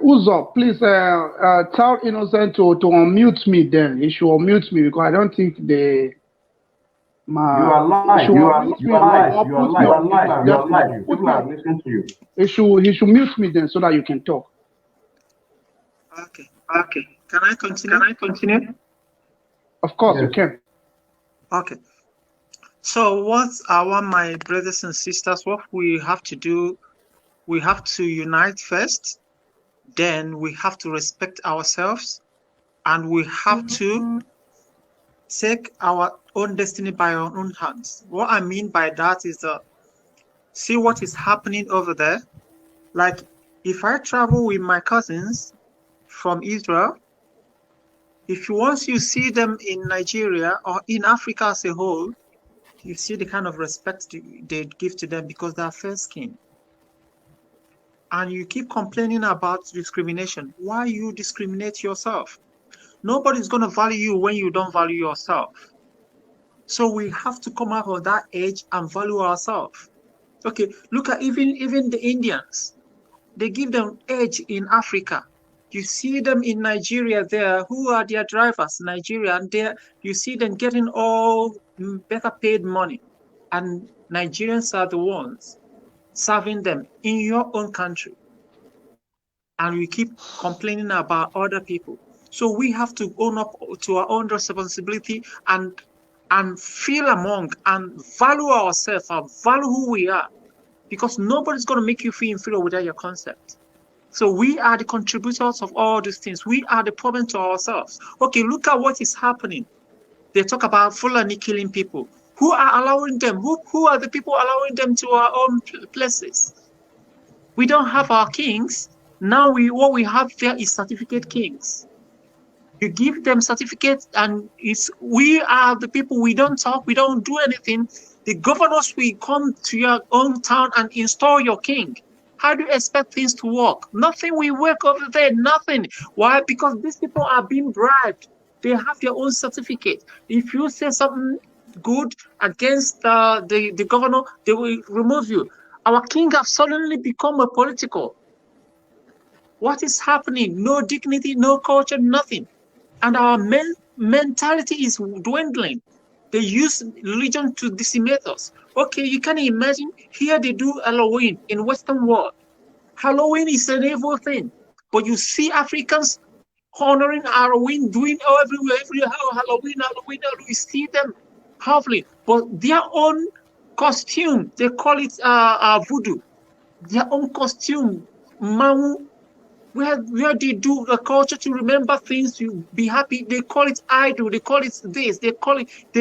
Uzo, please tell Innocent to unmute me then. He should unmute me because I don't think they. You are live. People are listening to you. He should mute me then so that you can talk. Okay. Can I continue? Of course, you can. Okay. So what I want my brothers and sisters, what we have to do, we have to unite first, then we have to respect ourselves, and we have to take our own destiny by our own hands. What I mean by that is see what is happening over there. Like if I travel with my cousins from Israel, once you see them in Nigeria or in Africa as a whole, you see the kind of respect they give to them because they are fair skinned. And you keep complaining about discrimination. Why you discriminate yourself? Nobody's going to value you when you don't value yourself. So we have to come out of that age and value ourselves. Okay, look at even the Indians. They give them edge in Africa. You see them in Nigeria there. Who are their drivers? Nigeria. And there you see them getting all better paid money. And Nigerians are the ones serving them in your own country. And we keep complaining about other people. So we have to own up to our own responsibility and feel among and value ourselves and value who we are. Because nobody's going to make you feel inferior without your concept. So we are the contributors of all these things. We are the problem to ourselves. Okay, look at what is happening. They talk about Fulani killing people. Who are allowing them? Who are the people allowing them to our own places? We don't have our kings. Now what we have there is certificate kings. You give them certificates and we are the people, we don't talk, we don't do anything. The governors will come to your own town and install your king. How do you expect things to work? Nothing will work over there, nothing. Why? Because these people are being bribed. They have their own certificate. If you say something good against the governor, they will remove you. Our king has suddenly become a political. What is happening? No dignity, no culture, nothing. And our mentality is dwindling. They use religion to decimate us. Okay, you can imagine here they do Halloween in Western world. Halloween is an evil thing, but you see Africans honoring Halloween, doing everywhere, Halloween. You see them having, but their own costume, they call it voodoo. Their own costume, Mamu. Where they do a culture to remember things, to be happy, they call it idol, they call it this, they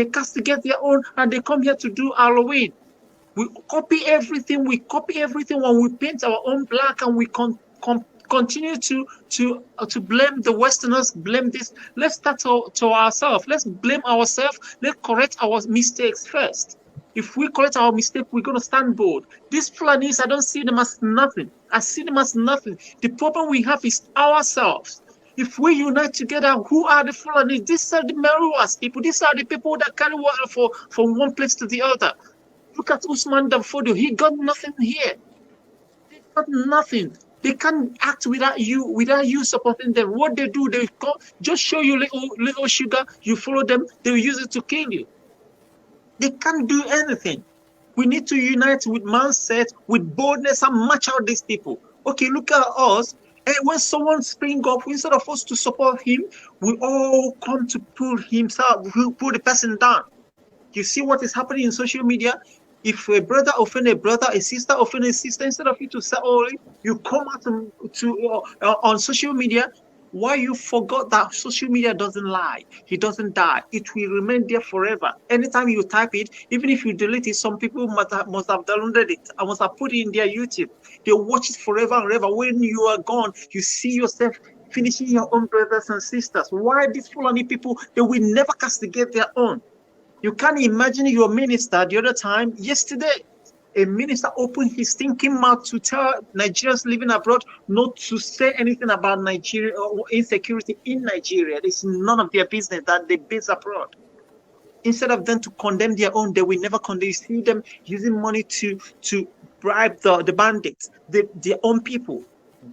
castigate their own, and they come here to do Halloween. We copy everything when we paint our own black, and we continue to blame the Westerners, blame this. Let's start to ourselves. Let's blame ourselves. Let's correct our mistakes first. If we correct our mistake, we're going to stand bold. These Fulanis, I don't see them as nothing. I see them as nothing. The problem we have is ourselves. If we unite together, who are the Fulani? These are the Meruas people. These are the people that carry water from one place to the other. Look at Usman Danfodio. He got nothing here. They got nothing. They can't act without you supporting them. What they do, they just show you little sugar. You follow them. They will use it to kill you. They can't do anything. We need to unite with mindset, with boldness, and match out these people. Okay, look at us. And when someone spring up, instead of us to support him, we all come to pull the person down. You see what is happening in social media? If a brother offend a brother, a sister offend a sister, instead of you to say, oh, you come out on social media. Why you forgot that social media doesn't lie? It doesn't die. It will remain there forever. Anytime you type it, even if you delete it, some people must have downloaded it. I must have put it in their YouTube. They watch it forever and ever. When you are gone, you see yourself finishing your own brothers and sisters. Why these Fulani people, they will never castigate their own? You can't imagine your minister the other time, yesterday, a minister opened his thinking mouth to tell Nigerians living abroad not to say anything about Nigeria or insecurity in Nigeria. It's none of their business that they base abroad. Instead of them to condemn their own, they will never condemn. You see them using money to bribe the bandits, their own people.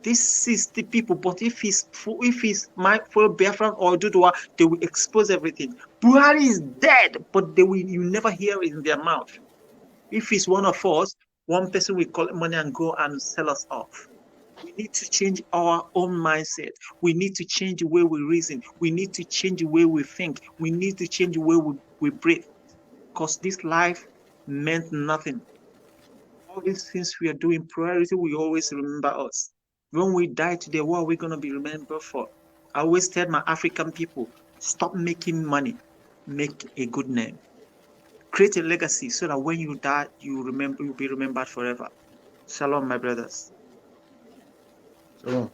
This is the people, but if he's for Biafra or Dudua, they will expose everything. Buhari is dead, but you never hear it in their mouth. If it's one of us, one person will collect money and go and sell us off. We need to change our own mindset. We need to change the way we reason. We need to change the way we think. We need to change the way we breathe. Because this life meant nothing. All these things we are doing, priority will always remember us. When we die today, what are we going to be remembered for? I always tell my African people, stop making money. Make a good name. Create a legacy so that when you die, you'll be remembered forever. Shalom, my brothers. Shalom.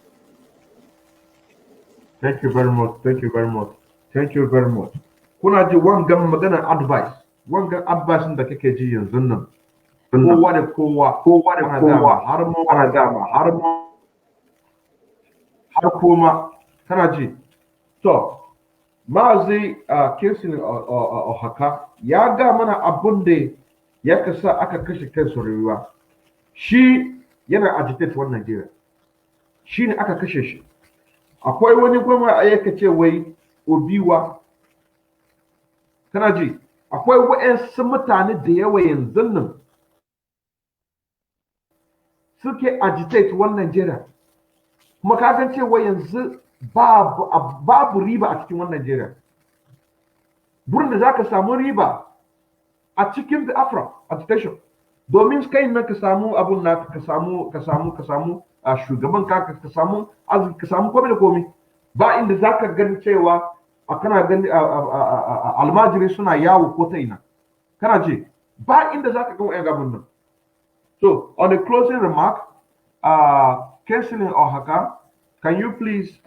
Thank you very much. Thank you very much. Thank you very much. Kuna ji wangan magana advice. Wangan advice da kake ji yanzu nan. Kowa da kowa har kuma kana ji. So, Mazi Kesin Ohaka ya ga mana abun da ya kasa aka kashe kansu rayuwa. Shi yana agitate wannan Najeriya. Shi ne aka kashe shi. Akwai wani gwamna a yake ce wai Obiwa. Kana ji? Akwai wa'ansu mutane da yawa yanzu nan suke agitate wannan Najeriya. Kuma ka san cewa yanzu babu riba a cikin wannan Najeriya. Burin da zaka samu riba a cikin Biafra agitation. Domin kai nan ka samu abun na ka samu a shugaban ka samu arziki ka samu komai da komai. Ba inda zaka gani cewa kana gani almajiri suna yawo ko ta ina. Kana ce ba inda zaka ga wa'yan gabun nan. So on a closing remark, Kesilin Ohaka, can you please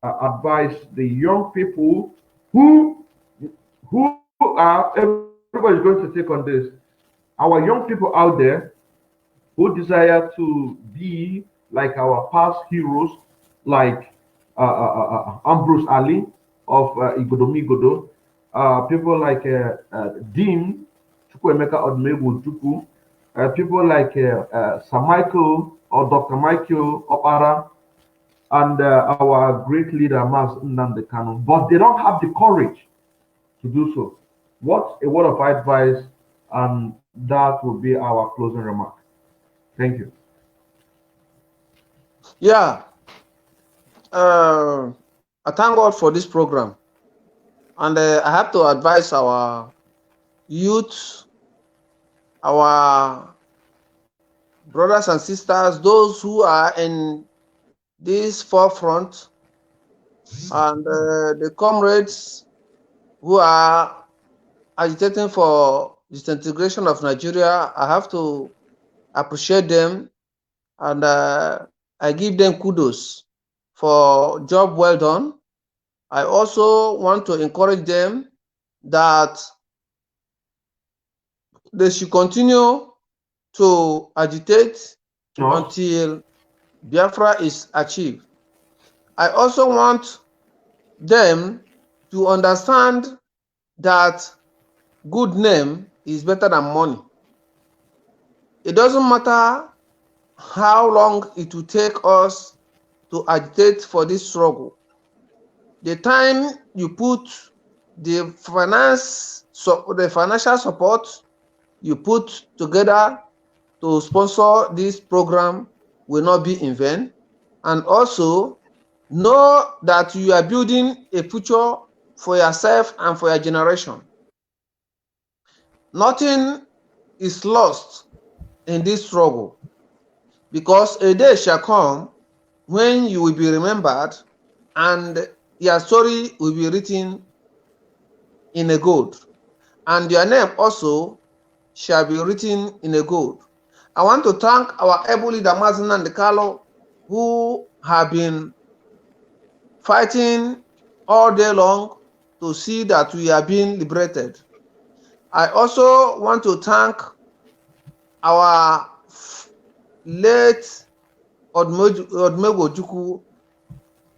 advise the young people who are, everybody's going to take on this, our young people out there who desire to be like our past heroes, like Ambrose Ali of Igodomigodo, people like Dean Chukwemeka Odumegwu, people like Sir Michael or Dr. Michael Opara, and our great leader, Mas Nnamdi Kanu, but they don't have the courage to do so. What a word of advice, and that will be our closing remark. Thank you. Yeah. I thank God for this program. And I have to advise our youth, our brothers and sisters, those who are in this forefront, and the comrades who are agitating for disintegration of Nigeria. I have to appreciate them, and I give them kudos for job well done. I also want to encourage them that they should continue to agitate until Biafra is achieved. I also want them to understand that good name is better than money. It doesn't matter how long it will take us to agitate for this struggle. The time you put the financial support you put together to sponsor this program will not be in vain. And also know that you are building a future for yourself and for your generation. Nothing is lost in this struggle, because a day shall come when you will be remembered and your story will be written in a gold, and your name also shall be written in a gold. I want to thank our able leader Mazen Ndekalo, who have been fighting all day long to see that we are being liberated. I also want to thank our late Odumegwu Ojukwu,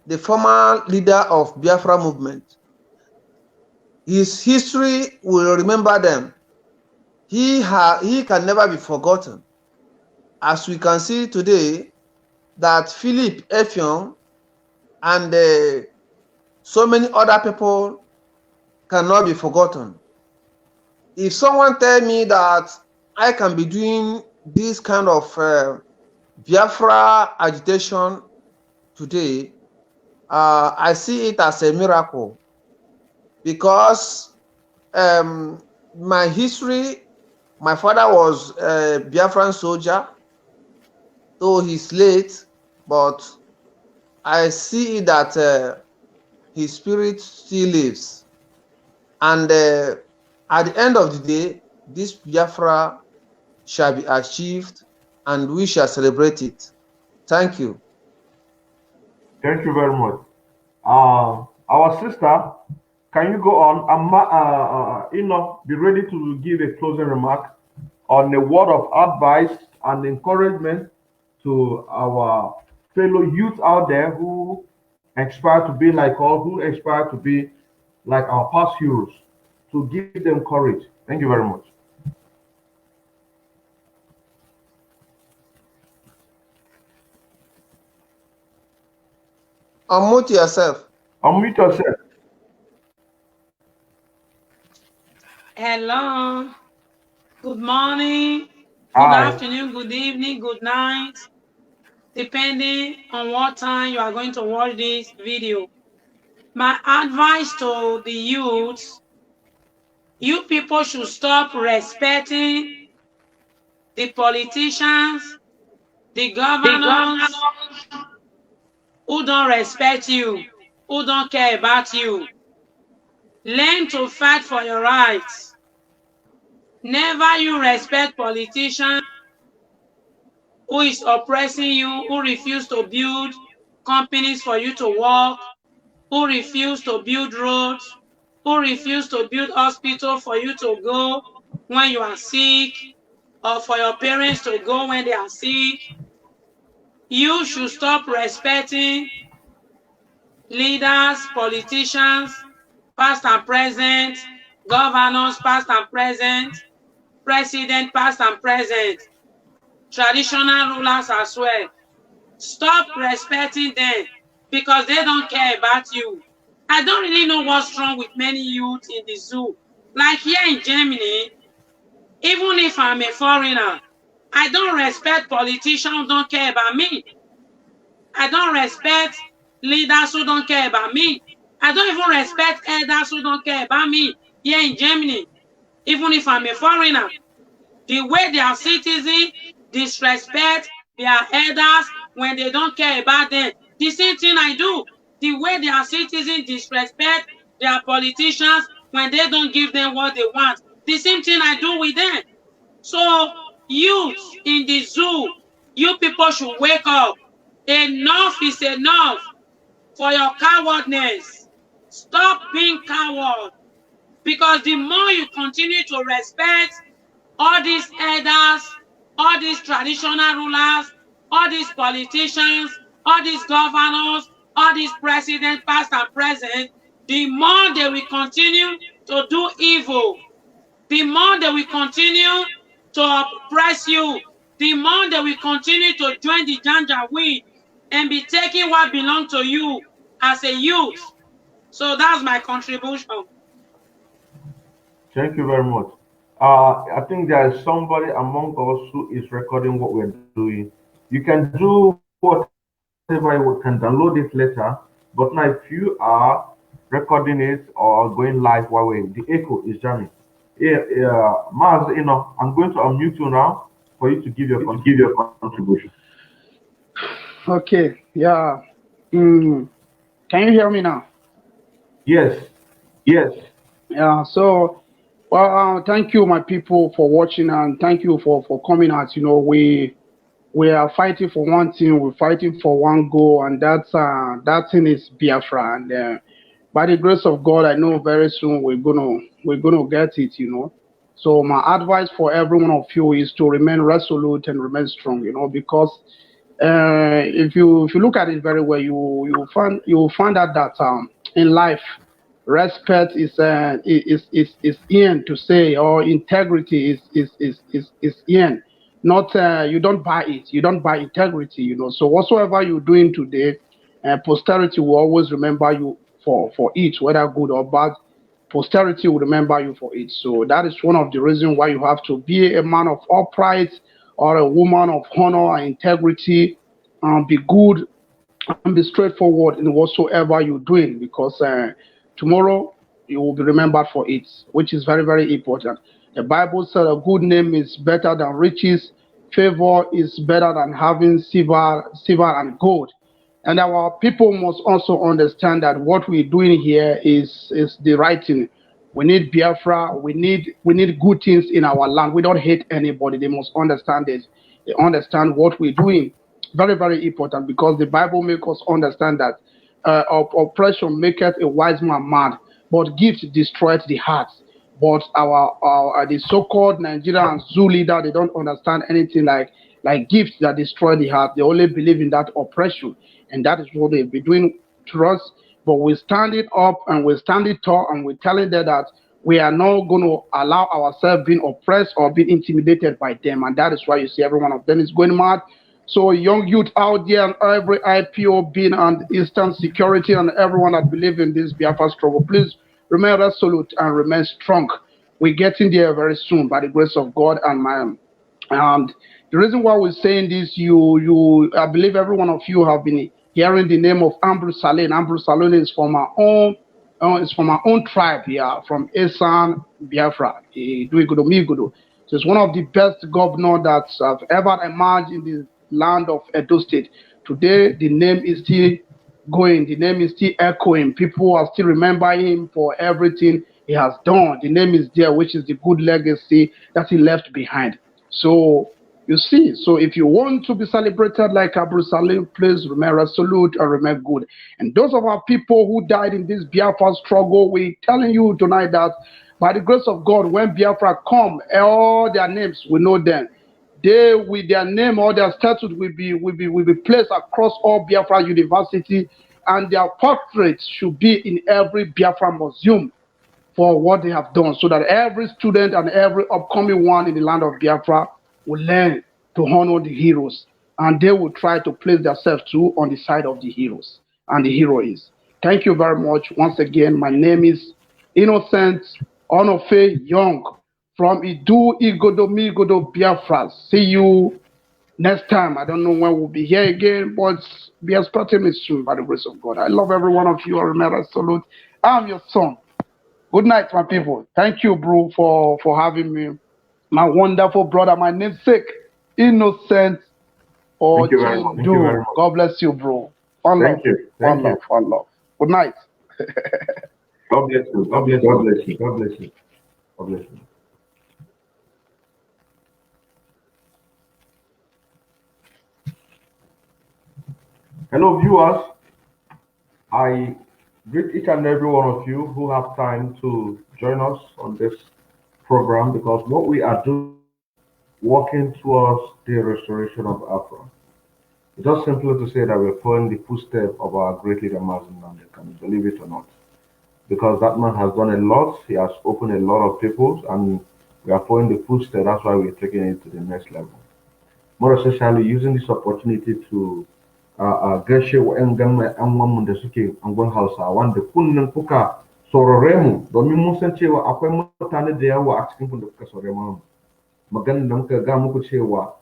the former leader of Biafra movement. His history will remember them. He can never be forgotten. As we can see today, that Philip Effiong and so many other people cannot be forgotten. If someone tell me that I can be doing this kind of Biafra agitation today, I see it as a miracle, because my history, my father was a Biafran soldier, though he's late, but I see that his spirit still lives. And at the end of the day, this Biafra shall be achieved and we shall celebrate it. Thank you. Thank you very much. Our sister, can you go on? Be ready to give a closing remark on a word of advice and encouragement to our fellow youth out there who aspire to be like us, who aspire to be like our past heroes, to give them courage. Thank you very much. Unmute yourself. Unmute yourself. Hello. Good morning. Good afternoon. Good evening. Good night. Depending on what time you are going to watch this video. My advice to the youth: you people should stop respecting the politicians, the governors who don't respect you, who don't care about you. Learn to fight for your rights. Never you respect politicians who is oppressing you, who refuse to build companies for you to work, who refuse to build roads, who refuse to build hospitals for you to go when you are sick, or for your parents to go when they are sick. You should stop respecting leaders, politicians, past and present, governors, past and present, president, past and present, traditional rulers as well. Stop respecting them because they don't care about you. I don't really know what's wrong with many youth in the zoo. Like here in Germany, even if I'm a foreigner, I don't respect politicians who don't care about me. I don't respect leaders who don't care about me. I don't even respect elders who don't care about me here in Germany, even if I'm a foreigner. The way their citizens disrespect their elders when they don't care about them, the same thing I do. The way their citizens disrespect their politicians when they don't give them what they want, the same thing I do with them. So youth in the zoo, you people should wake up. Enough is enough for your cowardness. Stop being coward, because the more you continue to respect all these elders, all these traditional rulers, all these politicians, all these governors, all these presidents, past and present, the more they will continue to do evil, the more they will continue to oppress you, the more they will continue to join the Janjaweed and be taking what belongs to you as a youth. So that's my contribution. Thank you very much. I think there is somebody among us who is recording what we're doing. You can do whatever you can download it later, but now if you are recording it or going live while we the echo is jamming. Yeah, Maz, I'm going to unmute you now for you to give your contribution. Okay, yeah. Mm, can you hear me now? Yes. Yeah, so, well, thank you, my people, for watching, and thank you for coming out. We are fighting for one thing, we're fighting for one goal, and that thing is Biafra. And by the grace of God, I know very soon we're gonna get it. So my advice for every one of you is to remain resolute and remain strong. Because if you look at it very well, you find out that in life, respect is in to say, or integrity is in. Not you don't buy it. You don't buy integrity. So whatsoever you're doing today, posterity will always remember you for it, whether good or bad. Posterity will remember you for it. So that is one of the reasons why you have to be a man of upright or a woman of honor and integrity, be good and be straightforward in whatsoever you're doing, because tomorrow you will be remembered for it, which is very, very important. The Bible said a good name is better than riches, favor is better than having silver and gold. And our people must also understand that what we're doing here is the right thing. We need Biafra. We need good things in our land. We don't hate anybody. They must understand this. They understand what we're doing. Very, very important, because the Bible makes us understand that oppression maketh a wise man mad, but gift destroyed the heart. But our the so-called Nigerian Zoo leader, they don't understand anything like gifts that destroy the heart. They only believe in that oppression, and that is what they've been doing to us. But we're standing up and we're standing tall, and we're telling them that we are not going to allow ourselves being oppressed or being intimidated by them. And that is why you see every one of them is going mad. So young youth out there and every IPO being and Eastern Security and everyone that believe in this Biafra struggle, please remain resolute and remain strong. We're getting there very soon by the grace of God and the reason why we're saying this, I believe every one of you have been hearing the name of Ambrose Salin. Ambrose Salin is from our own. It's from our own tribe here, from Esan, Biafra. So it's one of the best governors that have ever emerged in the land of Edo State. Today, the name is still going. The name is still echoing. People are still remembering him for everything he has done. The name is there, which is the good legacy that he left behind. So you see, so if you want to be celebrated like Abu Salim, please remain resolute and remain good. And those of our people who died in this Biafra struggle, we're telling you tonight that by the grace of God, when Biafra come, all their names, we know them. They, with their name or their status, will be placed across all Biafra university, and their portraits should be in every Biafra museum for what they have done, so that every student and every upcoming one in the land of Biafra will learn to honor the heroes, and they will try to place themselves too on the side of the heroes and the heroines. Thank you very much. Once again, my name is Innocent Onofe Young from Idu Igodo Biafra. See you next time. I don't know when we'll be here again, but be expecting me soon by the grace of God. I love every one of you. I remember salute. I'm your son. Good night, my people. Thank you, bro, for having me. My wonderful brother, my namesake, Innocent or Chindu. God bless you, bro. One love. One love. Good night. God bless you. God bless you. God bless you. God bless you. God bless you. Hello, viewers. I greet each and every one of you who have time to join us on this program, because what we are doing, working towards the restoration of Biafra. Just simply to say that we're following the footsteps of our great leader Mazen Namde, can you believe it or not? Because that man has done a lot, he has opened a lot of people, and we are following the footsteps. That's why we're taking it to the next level. More especially using this opportunity to gaishe wa'yan uwanmu da suke angon Hausa wanda kunnen kuka saurare mu domin mun san cewa akwai mutane da yawa a cikin kun da kuka saurare mu. Maganar da muka ga muku cewa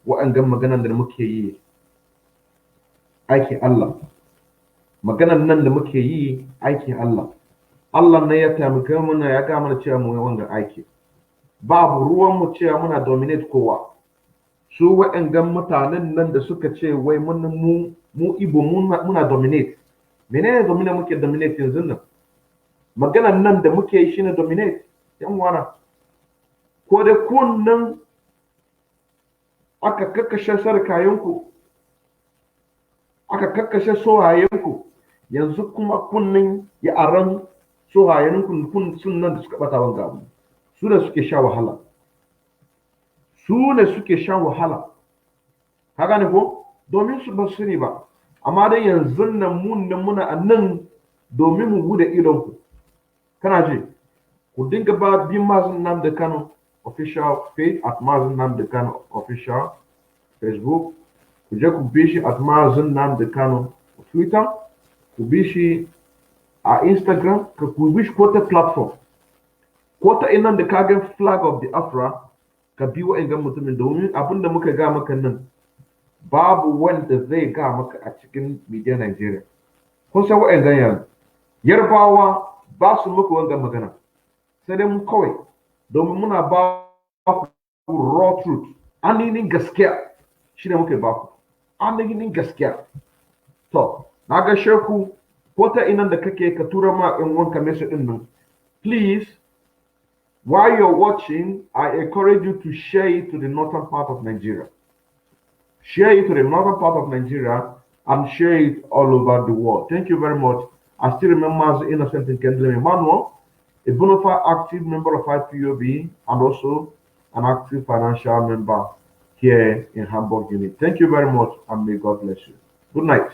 wa'angan maganar da muke yi aikin Allah. Maganar nan da muke yi aikin Allah. Allah ne ya taimaka mana ya ga mana cewa mu yi wannan aiki. Babu ruwan mu cewa muna dominate kowa. Su wa'angan mutanen nan da suka ce wai mu Igbo muna dominate. Menene dominate muke dominate yanzu nan? Maganar nan da muke yi shine dominate. Yan wana. Ko da kunnan aka kakkashe sarkayenku, aka kakkashe sohayenku, yanzu kuma kunnan ya aran sohayenku kun nan da suka bata wanga abu. Su da suke sha wahala. Su ne suke shan wahala. Ka gane ko? Domin su ba su ba. Amma dai yanzu nan muna a nan domin mu bude idonku. Kana ji? Ku dinga ba bin Mazen Namde Kano official page at Mazen Namde Kano official Facebook. Ku je ku bi shi at Mazen Namde Kano Twitter. Ku bi shi a Instagram. Ku bi shi ko ta platform. Ko ta inan da ka ga flag of the Biafra. Ka bi wa'angan mutumin domin abinda muka ga maka nan babu wanda zai ga maka a cikin media Nigeria. Kun san wa'angan yan Yarbawa ba su muku wangan magana. Sai dai mu kawai domin muna ba ku raw truth. Ainihin gaskiya shi ne muke ba ku. Ainihin gaskiya. To, na ga sheku ko ta inan da kake ka tura ma in wanka message din nan. Please, while you're watching, I encourage you to share it to the northern part of Nigeria. Share it to the northern part of Nigeria and share it all over the world. Thank you very much. I still remember as Innocent Nkendele Emmanuel, a bona fide active member of IPOB and also an active financial member here in Hamburg Unit. Thank you very much and may God bless you. Good night.